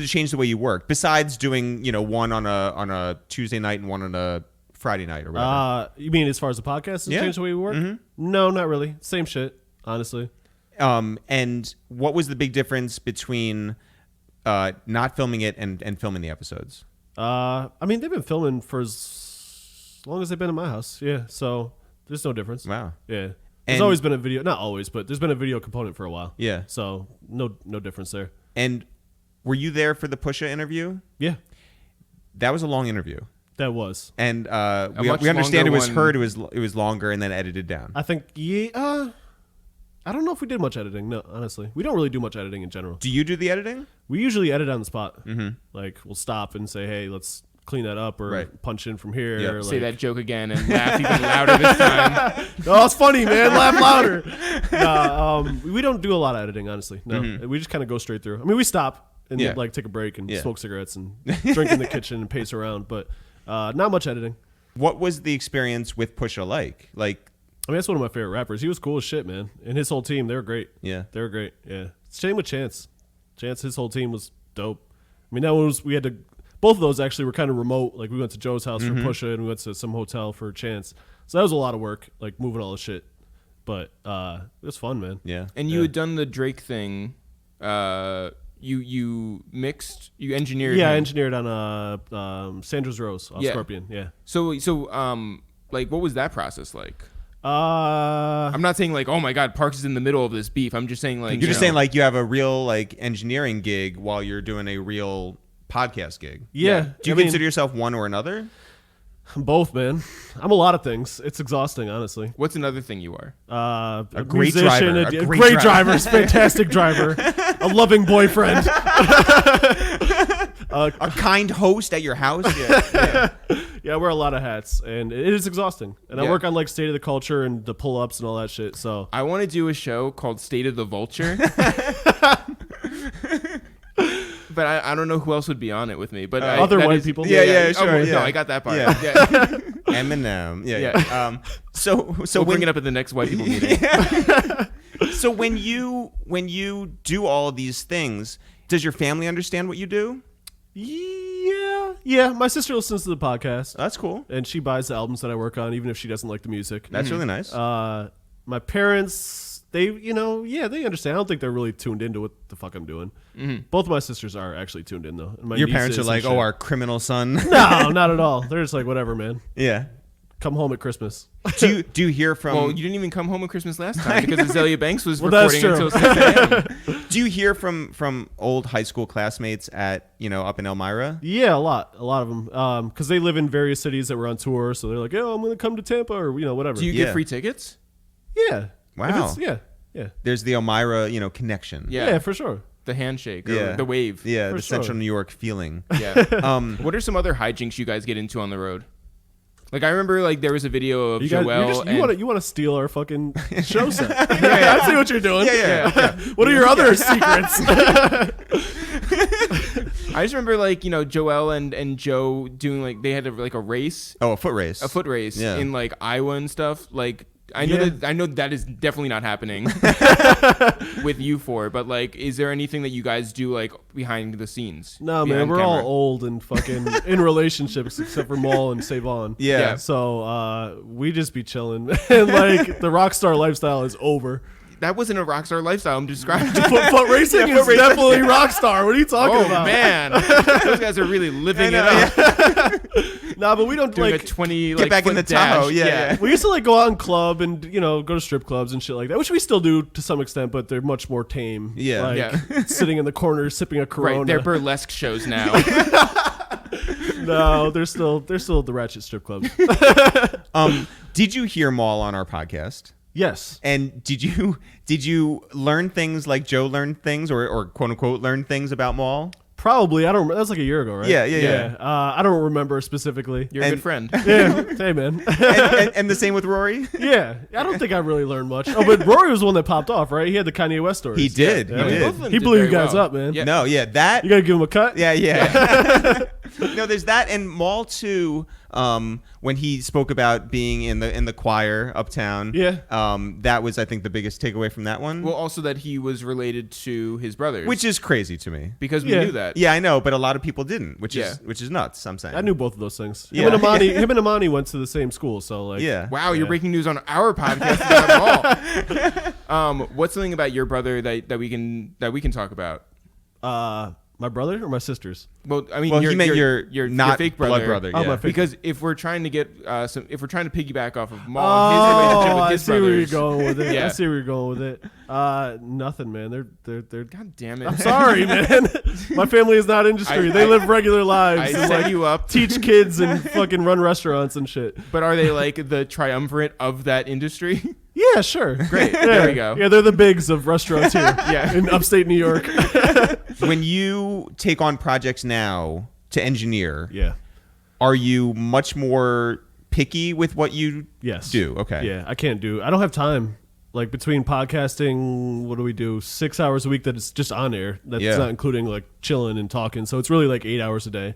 change the way you worked? Besides doing one on a Tuesday night and one on a Friday night or whatever. You mean as far as the podcast has changed the way we work? Mm-hmm. No, not really. Same shit, honestly. And what was the big difference between not filming it and filming the episodes? I mean, they've been filming for as long as they've been in my house. Yeah, so there's no difference. Wow. Yeah. There's always been a video, not always, but there's been a video component for a while. Yeah. So no difference there. And were you there for the Pusha interview? Yeah. That was a long interview. That was. And we much understand it was longer heard. It was longer and then edited down. I think I don't know if we did much editing. No, honestly, we don't really do much editing in general. Do you do the editing? We usually edit on the spot. Mm-hmm. Like we'll stop and say, "Hey, let's clean that up," or Right. punch in from here. Yep. Or Say like, that joke again and laugh even louder this time. Oh, it's funny, man. Laugh louder. We don't do a lot of editing, honestly. No, we just kind of go straight through. I mean, we stop and like take a break and smoke cigarettes and drink in the kitchen and pace around, but not much editing. What was the experience with Pusha like? Like, I mean, that's one of my favorite rappers. He was cool as shit, man. And his whole team, they were great. Yeah. They were great. Yeah. Same with Chance. His whole team was dope. I mean, that one was, both of those actually were kind of remote. Like, we went to Joe's house for Pusha and we went to some hotel for Chance. So that was a lot of work, like moving all the shit. But it was fun, man. yeah. And you had done the Drake thing. You engineered. Yeah, I him. engineered on Sandra's Rose off Scorpion. Yeah. So like, what was that process like? I'm I'm not saying like, oh my God, Parks is in the middle of this beef. I'm just saying like, You're just saying like you have a real like engineering gig while you're doing a real podcast gig. Yeah. Do you consider yourself one or another? Both, man. I'm a lot of things. It's exhausting, honestly. What's another thing you are? A great musician, driver. a great driver, fantastic driver, a loving boyfriend, A kind host at your house? Yeah, I wear a lot of hats, and it is exhausting. And I Yeah. work on like State of the Culture and the pull-ups and all that shit. So I want to do a show called State of the Vulture. But I don't know who else would be on it with me. But other white people. Yeah, sure, Oh, yeah. No, I got that part. Yeah. Yeah. Eminem. Yeah. So We'll bring it up at the next white people meeting. So when you do all of these things, does your family understand what you do? Yeah. My sister listens to the podcast, That's cool. and she buys the albums that I work on, even if she doesn't like the music. That's really nice. My parents, they understand. I don't think they're really tuned into what the fuck I'm doing. Both of my sisters are actually tuned in, though. And my Your parents are nieces like, and "Oh, shit. our criminal son." No, not at all. They're just like, whatever, man. Yeah. Come home at Christmas. Do you hear from? Well, you didn't even come home at Christmas last time because Azalea Banks was that's recording true. until 6 a.m. Do you hear from old high school classmates at up in Elmira? Yeah, a lot of them, because they live in various cities that were on tour. So they're like, "Oh, I'm gonna come to Tampa," or whatever. Do you Yeah. get free tickets? Yeah. Wow. If it's- yeah. Yeah. There's the Elmira, connection. Yeah. For sure. The handshake or the wave. Yeah, For the sure. Central New York feeling. Yeah. What are some other hijinks you guys get into on the road? Like I remember, like there was a video of Joel. You want to steal our fucking show set? Yeah, I see what you're doing. Yeah. What are your other secrets? I just remember, like Joel and Joe doing like they had a race. Oh, a foot race. A foot race Yeah. in like Iowa and stuff. Like I know that is definitely not happening with you four. But like, is there anything that you guys do like behind the scenes? No, man, we're all old and fucking in relationships, except for Maul and Savon. Yeah. So we just be chilling, and like the rock star lifestyle is over. That wasn't a rock star lifestyle I'm describing. Foot racing is definitely rock star. What are you talking about? Oh man, those guys are really living it up. Nah, but we don't Doing like a 20 get back in the Tahoe. Yeah. We used to like go out and club and go to strip clubs and shit like that, which we still do to some extent, but they're much more tame. Yeah. Sitting in the corner sipping a Corona. Right, they're burlesque shows now. No, they're still the ratchet strip clubs. Did you hear Maul on our podcast? Yes. And did you learn things like Joe learned things or quote unquote learned things about Maul? Probably. I don't remember. That was like a year ago, right? Yeah. I don't remember specifically. You're a good friend. Yeah. Hey, man. and the same with Rory? Yeah. I don't think I really learned much. Oh, but Rory was the one that popped off, right? He had the Kanye West stories. He did. Yeah. He did. Both of them He did blew you very guys well. up, man. Yeah. No, yeah, that. You got to give him a cut? Yeah. No, there's that, and Maul too. When he spoke about being in the choir uptown, that was, I think, the biggest takeaway from that one. Well, also that he was related to his brothers, Which is crazy to me. because we knew that. Yeah, I know, but a lot of people didn't, which is nuts. I'm saying. I knew both of those things. Yeah. Him and Amani went to the same school, so like. Yeah. Wow, you're breaking news on our podcast at all. What's something about your brother that we can talk about? My brother or my sisters? Well, I mean, he meant your not fake blood brother. Oh, Yeah. my fake- Because if we're trying to get if we're trying to piggyback off of Maul, his relationship with I his see where you're brothers. going with it. Yeah. I see where you're going with it. Nothing, man. They're. God damn it! I'm sorry, man. My family is not industry. They live regular lives. I and, set like, you up. teach kids and fucking run restaurants and shit. But are they like the triumvirate of that industry? Yeah, sure. Great. Yeah. There we go. Yeah, they're the bigs of restaurants here. Yeah. In upstate New York. When you take on projects now to engineer, Yeah. are you much more picky with what you Yes. do? Okay. Yeah, I don't have time. Like between podcasting, what do we do? 6 hours a week that it's just on air. That's not including like chilling and talking. So it's really like 8 hours a day.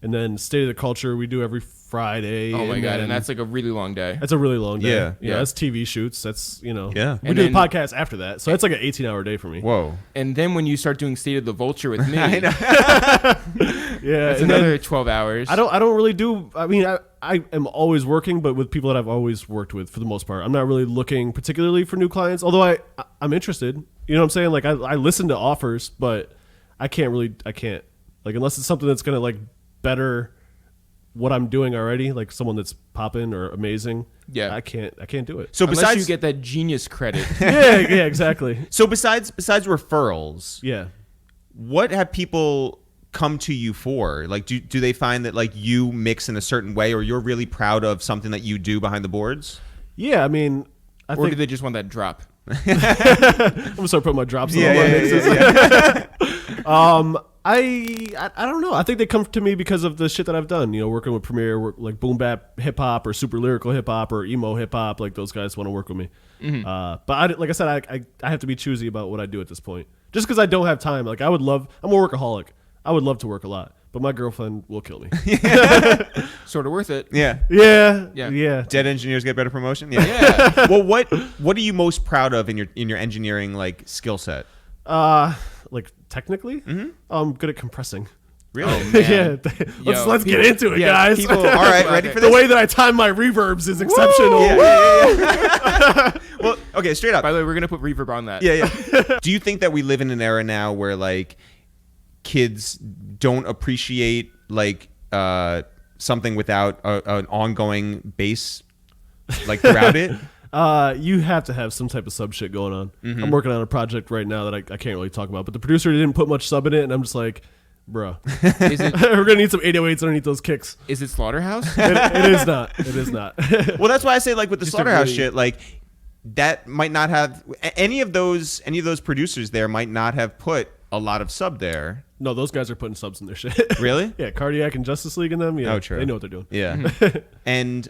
And then State of the Culture we do every Friday. Oh my god! then- And that's like a really long day. That's a really long day. Yeah. Yeah. That's TV shoots. That's, Yeah. We And do then- the podcast after that. So it's like an 18-hour day for me. Whoa. And then when you start doing State of the Vulture with me, I know. Yeah. it's and then another 12 hours. I don't really do. I mean, I am always working, but with people that I've always worked with for the most part. I'm not really looking particularly for new clients, although I'm interested. You know what I'm saying? Like I listen to offers, but I can't like unless it's something that's gonna like better what I'm doing already, like someone that's popping or amazing. Yeah. I can't do it. So Unless besides you get that genius credit. yeah, exactly. So besides referrals, Yeah. what have people come to you for? Like, do they find that like you mix in a certain way, or you're really proud of something that you do behind the boards? Yeah, I mean, I Or think do they just want that drop? I'm gonna start putting my drops on all my mixes. I don't know. I think they come to me because of the shit that I've done. You know, working with Premiere, like boom bap hip hop or super lyrical hip hop or emo hip hop. Like those guys want to work with me. But like I said, I have to be choosy about what I do at this point. Just because I don't have time. Like I'm a workaholic. I would love to work a lot, but my girlfriend will kill me. Sort of worth it. Yeah. Yeah. Dead engineers get better promotion. Yeah. Yeah. Well, what are you most proud of in your engineering like skill set? Like technically, I'm good at compressing. Really? Oh, man. Yeah, let's get into it, guys. People, all right, ready for the this? way that I time my reverbs is exceptional. Yeah. Well, okay, straight up. By the way, we're going to put reverb on that. Yeah. Do you think that we live in an era now where like kids don't appreciate like something without an ongoing bass like throughout it? You have to have some type of sub shit going on. I'm working on a project right now that I can't really talk about, but the producer didn't put much sub in it, and I'm just like, bro, Is it we're gonna need some 808s underneath those kicks. is it Slaughterhouse? It is not. It is not. Well, that's why I say like with the Just a Slaughterhouse really- shit, like that might not have any of those producers there might not have put a lot of sub there. No, those guys are putting subs in their shit. Really? Yeah, Cardiac and Justice League in them. Yeah, Oh, true. They know what they're doing. Yeah. And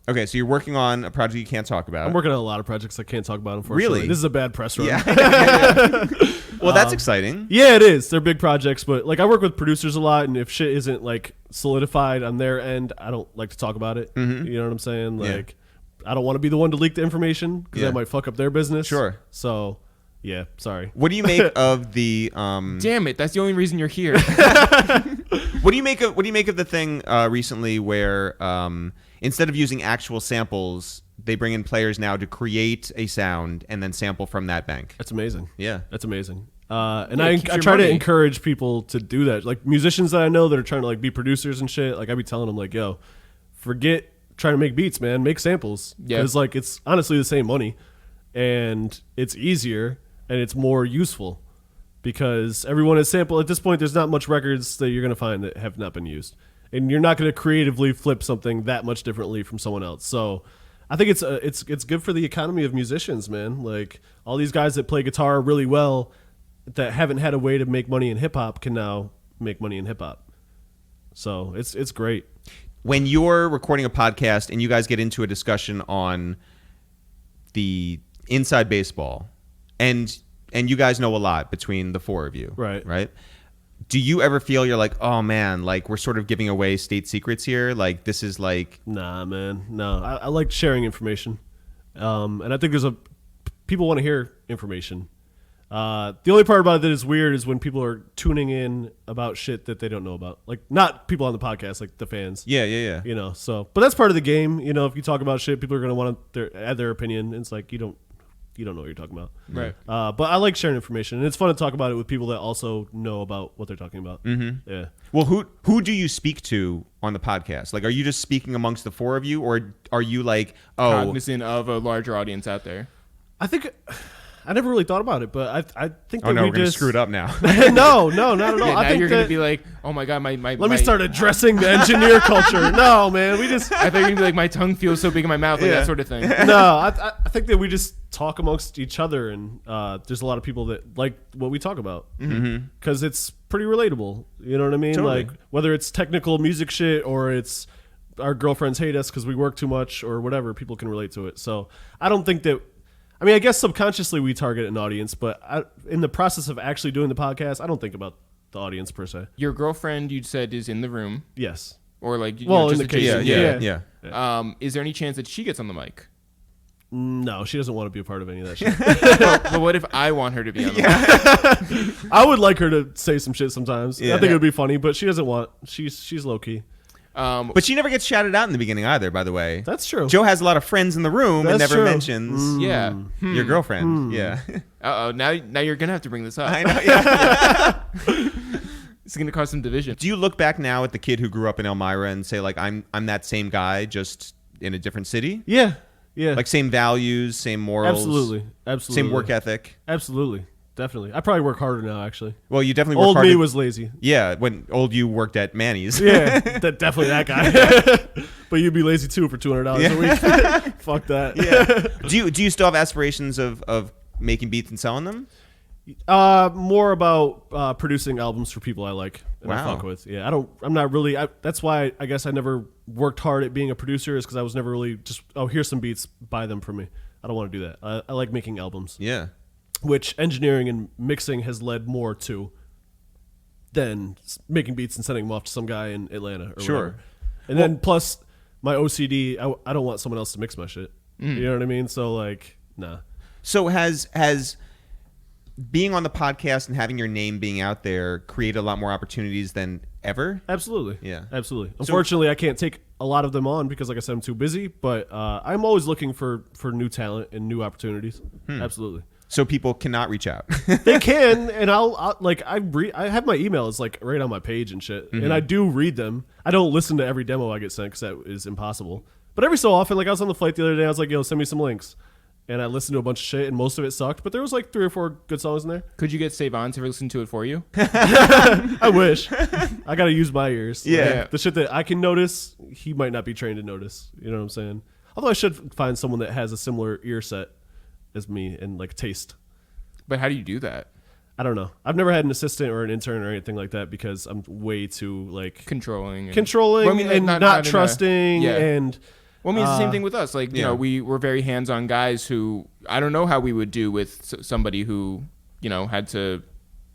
okay, so you're working on a project you can't talk about. I'm working on a lot of projects I can't talk about, unfortunately. Really? This is a bad press run. Yeah. Well, that's exciting. Yeah, it is. They're big projects, but like I work with producers a lot, and if shit isn't like solidified on their end, I don't like to talk about it. Mm-hmm. You know what I'm saying? Yeah. Like, I don't want to be the one to leak the information because Yeah. that might fuck up their business. Sure. So, yeah, sorry. What do you make of the Damn it! That's the only reason you're here. What do you make of the thing recently where instead of using actual samples, they bring in players now to create a sound and then sample from that bank? That's amazing. Yeah. That's amazing. And Yeah, I it keeps your try to money. encourage people to do that. Like musicians that I know that are trying to like be producers and shit. Like I be telling them like, yo, forget trying to make beats, man. Make samples. Yeah. Because like it's honestly the same money, and it's easier and it's more useful because everyone is sample. At this point, there's not much records that you're gonna find that have not been used, and you're not gonna creatively flip something that much differently from someone else. So. I think it's good for the economy of musicians, man. Like all these guys that play guitar really well that haven't had a way to make money in hip hop can now make money in hip hop. So it's great. When you're recording a podcast and you guys get into a discussion on the inside baseball, and you guys know a lot between the four of you, Right. Do you ever feel you're like, oh man, like we're sort of giving away state secrets here? Like this is like, Nah, man. No, I like sharing information. And I think people want to hear information. The only part about it that is weird is when people are tuning in about shit that they don't know about. Like not people on the podcast, like the fans. yeah. You know, so but that's part of the game. You know, if you talk about shit, people are gonna want to add their opinion. And it's like you don't know what you're talking about. Right. But I like sharing information, and it's fun to talk about it with people that also know about what they're talking about. Mm-hmm. Yeah. Well, who do you speak to on the podcast? Like, are you just speaking amongst the four of you, or are you like, Cognizant of a larger audience out there. I think I never really thought about it, but I think that oh no, we we're gonna just screw it up now. no, not at all. Yeah, I now think you're gonna that, be like, oh my god, my let me start addressing the engineer culture. No, man, we just I thought you were gonna be like, my tongue feels so big in my mouth, like Yeah. that sort of thing. no. I think that we just talk amongst each other, and there's a lot of people that like what we talk about because it's pretty relatable. You know what I mean? Totally. Like whether it's technical music shit or it's our girlfriends hate us because we work too much or whatever, people can relate to it. So I don't think that. I mean, I guess subconsciously we target an audience, but in the process of actually doing the podcast, I don't think about the audience per se. Your girlfriend, you said, is in the room, Yes. or like, you Well, know, in just the case, adjacent. Yeah. Is there any chance that she gets on the mic? No, she doesn't want to be a part of any of that shit. But what if I want her to be on the mic? I would like her to say some shit sometimes. Yeah. I think it would be funny, but she doesn't want. She's low key. But she never gets shouted out in the beginning either, by the way. That's true. Joe has a lot of friends in the room and That's never true. mentions Yeah. your girlfriend. Yeah. Uh-oh, now you're gonna have to bring this up. I know. Yeah. It's gonna cause some division. Do you look back now at the kid who grew up in Elmira and say like, I'm that same guy, just in a different city? Yeah. Like same values, same morals, Absolutely. same work ethic. Absolutely. Definitely. I probably work harder now. Actually, Well, you definitely work old hard. me was lazy. Yeah, when old you worked at Mannys. Yeah, definitely that guy. But you'd be lazy too for $200 a week. Fuck that. Yeah. Do you still have aspirations of making beats and selling them? More about producing albums for people I like and I Wow. fuck with. Yeah, I'm not really. That's why I guess I never worked hard at being a producer, is because I was never really just, oh, here's some beats, buy them for me. I don't want to do that. I like making albums, Yeah. which engineering and mixing has led more to than making beats and sending them off to some guy in Atlanta or Sure. whatever. And then plus my OCD, I don't want someone else to mix my shit. You know what I mean? So like, nah. So has being on the podcast and having your name being out there created a lot more opportunities than ever? Absolutely. Yeah. Absolutely. Unfortunately, I can't take a lot of them on because, like I said, I'm too busy. But I'm always looking for new talent and new opportunities. Absolutely. So people cannot reach out. They can, and I'll like I have my emails like right on my page and shit, and I do read them. I don't listen to every demo I get sent because that is impossible. But every so often, like I was on the flight the other day, I was like, "Yo, send me some links." And I listened to a bunch of shit, and most of it sucked. But there was like 3 or 4 good songs in there. Could you get Savon to listen to it for you? I wish. I gotta use my ears. Yeah. Like, the shit that I can notice, he might not be trained to notice. You know what I'm saying? Although I should find someone that has a similar ear set as me and like taste. But how do you do that? I don't know. I've never had an assistant or an intern or anything like that because I'm way too like Controlling well, I mean, and not trusting and. Well, I mean, it's the same thing with us. Like, you know, we were very hands-on guys who I don't know how we would do with somebody who, you know, had to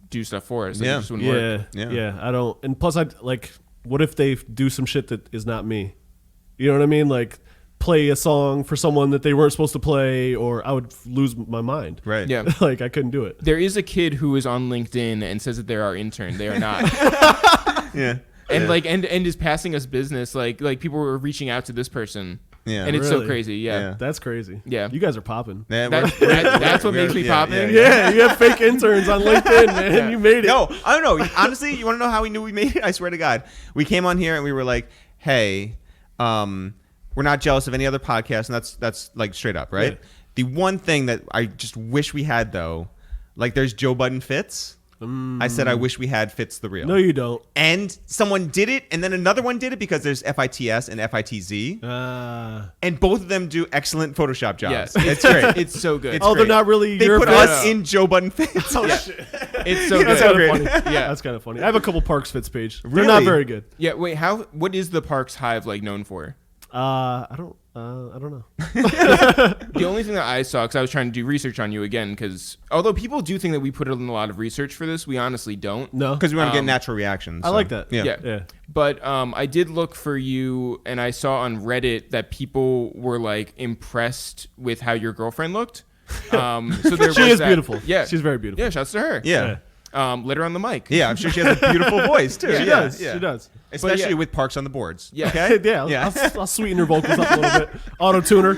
do stuff for us. It just wouldn't work. Yeah. I don't. And plus, I like, what if they do some shit that is not me? You know what I mean? Like, play a song for someone that they weren't supposed to play, or I would lose my mind. Right. Yeah. Like, I couldn't do it. There is a kid who is on LinkedIn and says that they're our intern. They are not. Yeah. And like and is passing us business. Like people were reaching out to this person. Yeah. And it's Really? so crazy. Yeah. That's crazy. Yeah. You guys are popping. That's what makes me popping. Yeah, you have fake interns on LinkedIn, man. Yeah. You made it. No, I don't know. Honestly, you want to know how we knew we made it? I swear to God. We came on here and we were like, hey, we're not jealous of any other podcast. And that's like straight up, right? Yeah. The one thing that I just wish we had, though, like there's Joe Budden Fits. I said I wish we had Fits the Real. No, you don't. And someone did it, and then another one did it because there's FITS and FITZ. And both of them do excellent Photoshop jobs. Yes. It's great. It's so good. It's They're great. not really They your put fits. us in Joe Budden Fits. Oh, Yeah. shit. It's so That's good. kind of funny. Yeah. That's kind of funny. I have a couple Parks Fits page. They're Really? not very good. Yeah. Wait. What is the Parks Hive like known for? I don't know. The only thing that I saw, because I was trying to do research on you again, because although people do think that we put in a lot of research for this, we honestly don't. No, Because we want to get natural reactions. I like that. Yeah. Yeah. But I did look for you, and I saw on Reddit that people were like impressed with how your girlfriend looked. So there She was is that. beautiful. Yeah, She's very beautiful. Yeah, shouts to her. Yeah. Let her on the mic. Yeah, I'm sure she has a beautiful voice, too. Yeah. She Yeah, does. yeah. She does. Especially But yeah. with Parks on the boards. Yeah. Okay? Yeah. I'll sweeten her vocals up a little bit. Auto tuner.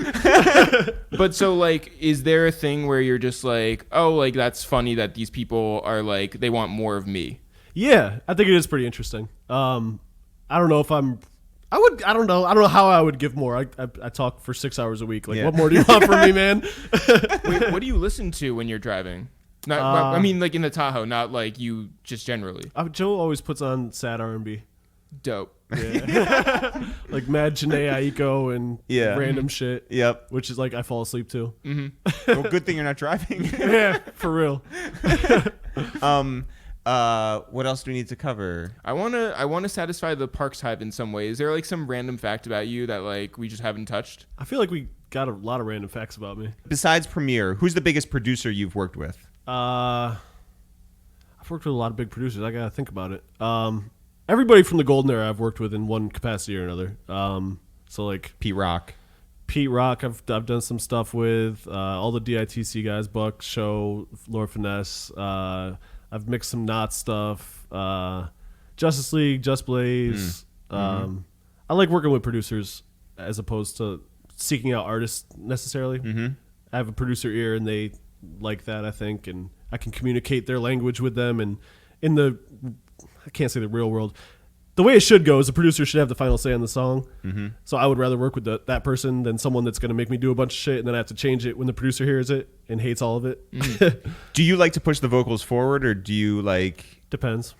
But so like, is there a thing where you're just like, oh, like that's funny that these people are like they want more of me? Yeah, I think it is pretty interesting. I don't know if I'm. I don't know how I would give more. I talk for 6 hours a week. Like, Yeah. what more do you want from me, man? Wait, what do you llisten to when you're driving? Not, I mean, like in the Tahoe, not like you just generally. Joe always puts on sad R&B. Dope. Yeah. Like Mad Janae Aiko and Yeah. random shit. Yep. Which is like I fall asleep to. Well, good thing you're not driving. Yeah, for real. What else do we need to cover? I wanna satisfy the Parks Hive in some way. Is there like some random fact about you that like we just haven't touched? I feel like we got a lot of random facts about me. Besides Premiere, who's the biggest producer you've worked with? I've worked with a lot of big producers. I gotta think about it. Everybody from the Golden Era I've worked with in one capacity or another. So like Pete Rock. Pete Rock, I've done some stuff with. All the DITC guys, Buck, Show, Lord Finesse. I've mixed some Knot stuff. Justice League, Just Blaze. I like working with producers as opposed to seeking out artists necessarily. I have a producer ear and they like that, I think, and I can communicate their language with them. And in the, I can't say the real world, the way it should go is the producer should have the final say on the song. So I would rather work with that person than someone that's going to make me do a bunch of shit and then I have to change it when the producer hears it and hates all of it. Do you like to push the vocals forward, or do you like? Depends.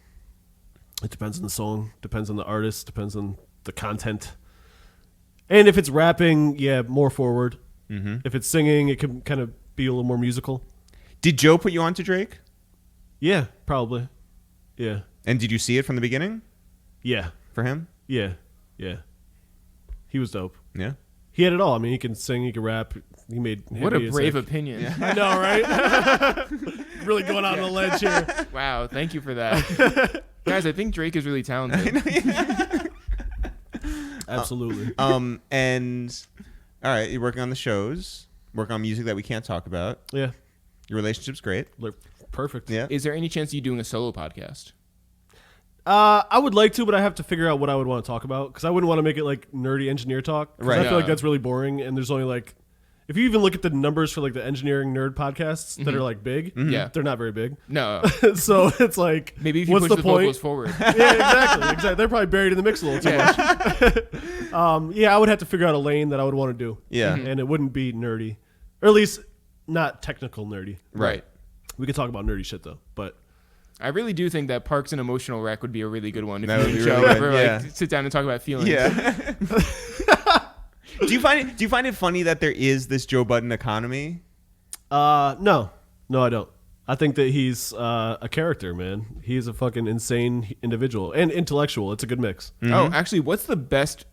It depends on the song, depends on the artist, depends on the content. And if it's rapping, yeah, more forward. If it's singing, it can kind of be a little more musical. Did Joe put you on to Drake? Yeah, probably. Yeah. And did you see it from the beginning Yeah. for him? Yeah. Yeah. He was dope. Yeah. He had it all. I mean, he can sing, he can rap. He made What a music. brave opinion. I know, right? Really going out on a ledge here. Wow, thank you for that. Guys, I think Drake is really talented. Absolutely. And all right, you're working on the shows, working on music that we can't talk about. Yeah. Your relationship's great. Look, perfect. Yeah. Is there any chance of you doing a solo podcast? I would like to, but I have to figure out what I would want to talk about because I wouldn't want to make it like nerdy engineer talk. 'Cause Right. I feel like Yeah. that's really boring, and there's only like, if you even look at the numbers for like the engineering nerd podcasts that are like big, Yeah. they're not very big. No. So it's like, Maybe if you what's push the the point? vocals forward. Yeah, exactly. They're probably buried in the mix a little too much. Yeah, I would have to figure out a lane that I would want to do. Yeah. And it wouldn't be nerdy, or at least not technical nerdy. Right. We could talk about nerdy shit though, but I really do think that Parks and Emotional Wreck would be a really good one if That you would and be Joe really ever good, like yeah. sit down and talk about feelings. Yeah. Do you find it funny that there is this Joe Budden economy? No, I don't. I think that he's a character, man. He's a fucking insane individual and intellectual. It's a good mix. Mm-hmm. Oh, actually, what's the best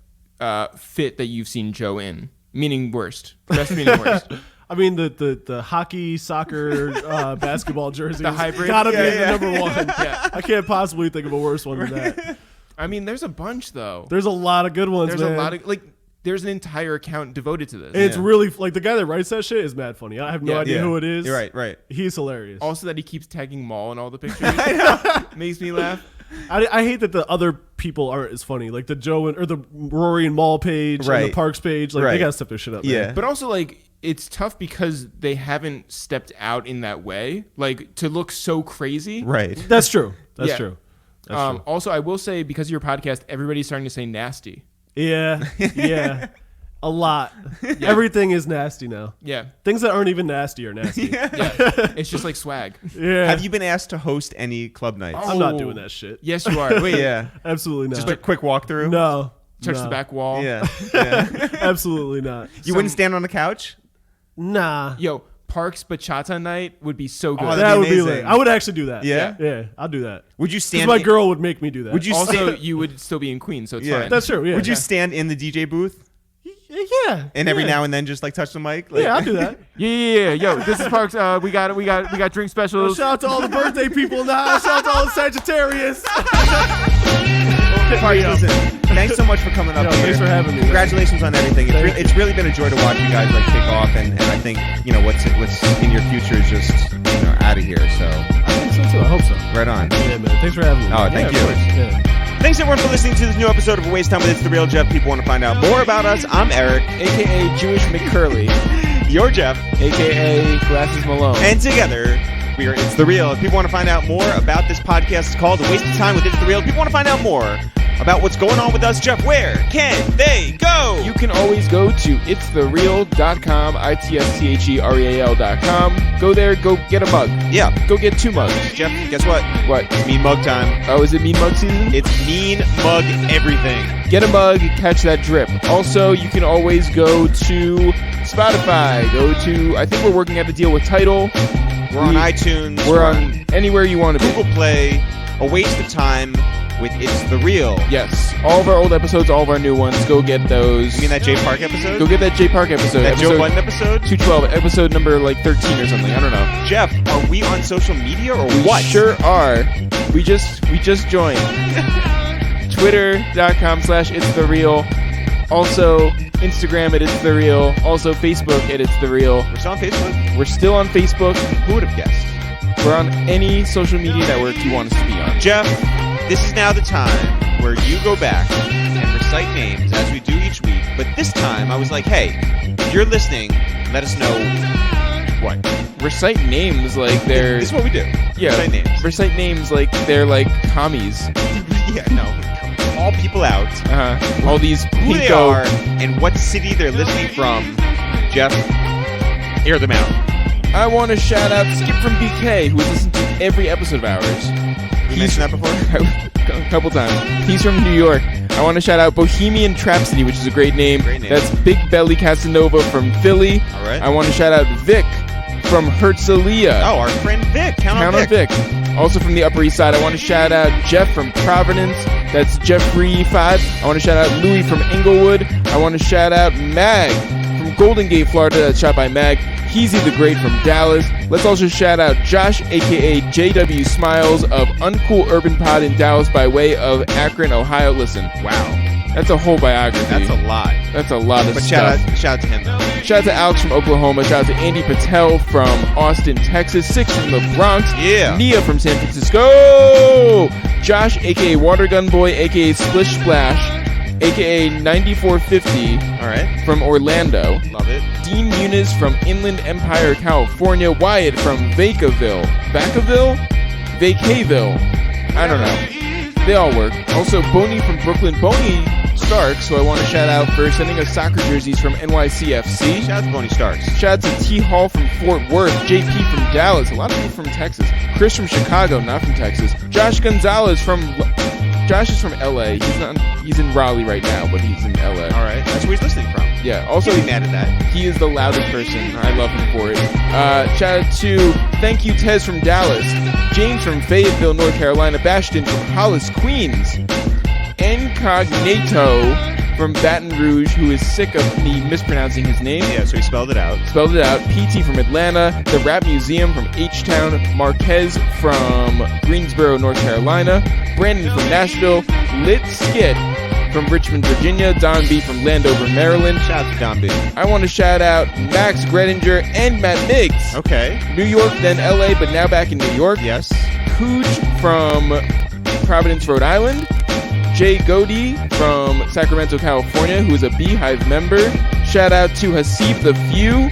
fit that you've seen Joe in? Meaning worst. Best meaning worst. I mean, the hockey, soccer, basketball jersey. The hybrid. Gotta be the number one. Yeah. I can't possibly think of a worse one than that. I mean, there's a bunch, though. There's a lot of good ones, There's man. a lot of, like, there's an entire account devoted to this. And it's really, like, the guy that writes that shit is mad funny. I have no idea who it is. You're right. He's hilarious. Also that he keeps tagging Maul in all the pictures. Makes me laugh. I hate that the other people aren't as funny. Like the Joe or the Rory and Maul page and the Parks page. Like, they gotta step their shit up, man. But also, like, it's tough because they haven't stepped out in that way, like, to look so crazy. Right. That's true. That's true. Also, I will say, because of your podcast, everybody's starting to say nasty. Yeah. A lot. Everything is nasty now. Yeah. Things that aren't even nasty are nasty. It's just like swag. Yeah. Have you been asked to host any club nights? I'm not doing that shit. Yes, you are. Wait. Absolutely not. Just a quick walkthrough? No. Touch the back wall. Yeah. Absolutely not. You wouldn't stand on the couch? Nah. Yo, Parks Bachata night would be so good. Oh, that would be amazing. lit. I would actually do that. Yeah? Yeah, I'll do that. Would you Because stand? my girl would make me do that. Would you Also, you would still be in Queens, so it's fine. That's true. Yeah. Would you stand in the DJ booth Yeah. and every now and then just like touch the mic? Like, Yeah, I'll do that. Yeah. Yo, this is Parks. We got drink specials. Shout out to all the birthday people in the house. Shout out to all the Sagittarius. Parks, listen, thanks so much for coming up here. Thanks for having me. Congratulations on everything. It's really been a joy to watch you guys like kick off, and I think what's in your future is just out of here. So I think so too. I hope so. right on. Yeah, man. Thanks for having me. Oh, thank you. Of course. Yeah. Thanks everyone for listening to this new episode of A Waste Time with It's the Real Jeff. People want to find out more about us. I'm Eric, AKA Jewish McCurley, you're Jeff, AKA Glasses Malone. and together we are It's the Real. If people want to find out more about this podcast, it's called A Waste of Time with It's the Real. If people want to find out more about what's going on with us, Jeff, where can they go? You can always go to itsthereal.com, itsthereal.com. Go there, go get a mug. Yeah. Go get 2 mugs. Jeff, guess what? What? It's Mean Mug time. Oh, is it Mean Mug season? It's Mean Mug everything. Get a mug, catch that drip. Also, you can always go to Spotify. I think we're working out a deal with Tidal. We're on iTunes. We're on anywhere you want to be. Google Play. A Waste of Time with It's the Real. Yes. All of our old episodes, all of our new ones. Go get those. You mean that Jay Park episode? Go get that J Park episode. That Joe Budden episode? 212, episode number like 13 or something. I don't know. Jeff, are we on social media or We what? sure are. We just joined. Twitter.com/itsthereal. Also, Instagram at It's The Real. Also, Facebook at It's The Real. We're still on Facebook? We're still on Facebook. Who would have guessed? We're on any social media network you want us to be on. Jeff, this is now the time where you go back and recite names as we do each week. But this time, I was like, hey, if you're listening, let us know what. Recite names like they're... This is what we do. Yeah. Recite names. Recite names like they're like commies. Yeah, no. Call people out. All these Who they pinko... are and what city they're listening from. Jeff, air them out. I want to shout out Skip from BK, who has listened to every episode of ours. You mentioned that before? A couple times. He's from New York. I want to shout out Bohemian Trapsody, which is a great name. That's Big Belly Casanova from Philly. All right. I want to shout out Vic from Herzliya. Oh, our friend Vic. Count on Vic. Also from the Upper East Side, I want to shout out Jeff from Providence. That's Jeffrey 5. I want to shout out Louis from Inglewood. I want to shout out Mag from Golden Gate, Florida. That's shot by Mag. Heezy the Great from Dallas. Let's also shout out Josh, a.k.a. JW Smiles of Uncool Urban Pod in Dallas by way of Akron, Ohio. Listen, Wow. that's a whole biography. That's a lot. That's a lot of But stuff. shout out to him, though. Shout out to Alex from Oklahoma. Shout out to Andy Patel from Austin, Texas. 6 from the Bronx. Yeah. Nia from San Francisco. Josh, a.k.a. Watergun Boy, a.k.a. Splish Splash, a.k.a. 9450 All right. from Orlando. Love it. Dean Muniz from Inland Empire, California. Wyatt from Vacaville. Vacaville? I don't know. They all work. Also, Boney from Brooklyn. Boney Starks, who I want to shout out for sending us soccer jerseys from NYCFC. Shout out to Boney Starks. Shout out to T. Hall from Fort Worth. JP from Dallas. A lot of people from Texas. Chris from Chicago, not from Texas. Josh Gonzalez from... Josh is from LA. He's in Raleigh right now, but he's in LA. All right. That's where he's listening from. Yeah. Also, Can't be mad at that. he is the loudest person. I love him for it. Shout out to thank you Tez from Dallas, James from Fayetteville, North Carolina, Bastion from Hollis, Queens, Incognito from Baton Rouge, who is sick of me mispronouncing his name. Yeah, so he spelled it out. PT from Atlanta, the Rap Museum from H-Town, Marquez from Greensboro, North Carolina, Brandon from Nashville, Lit Skit from Richmond, Virginia, Don B from Landover, Maryland. Shout out to Don B. I want to shout out Max Gredinger and Matt Miggs. Okay. New York, then LA, but now back in New York. Yes. Cooge from Providence, Rhode Island. Jay Godey from Sacramento, California, who is a Beehive member. Shout out to Hasib the Few,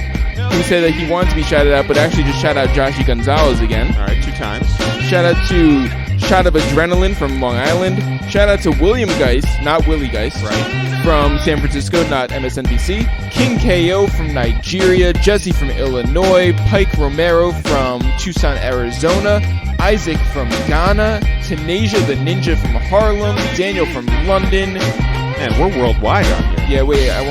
who said that he wants to be shouted out, but actually just shout out Joshy Gonzalez again. All right, 2 times. Shout out to Shot of Adrenaline from Long Island. Shout out to William Geist, not Willie Geist, Right. from San Francisco, not MSNBC. King KO from Nigeria. Jesse from Illinois. Pike Romero from Tucson, Arizona. Isaac from Ghana. Tanasia the Ninja from Harlem. Daniel from London. Man, we're worldwide on here. Yeah, wait, I'm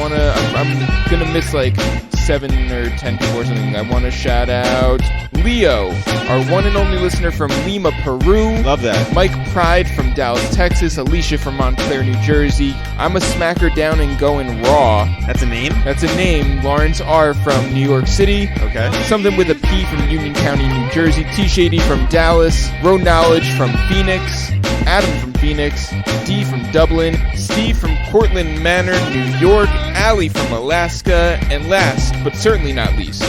gonna miss like 7 or 10 people or something. I want to shout out Leo, our one and only listener from Lima, Peru. Love that. Mike Pride from Dallas, Texas. Alicia from Montclair, New Jersey. I'm a smacker down and going raw. That's a name? That's a name. Lawrence R. from New York City. Okay. Something with a P from Union County, New Jersey. T. Shady from Dallas. Road Knowledge from Phoenix. Adam from Phoenix. D from Dublin. Steve from Cortland Manor, New York. Allie from Alaska. And last, but certainly not least,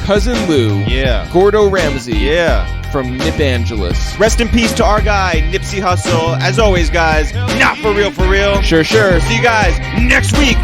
Cousin Lou. Yeah. Gordo Ramsey. Yeah. From Nip Angeles. Rest in peace to our guy, Nipsey Hussle. As always, guys, not for real, for real. Sure. See you guys next week.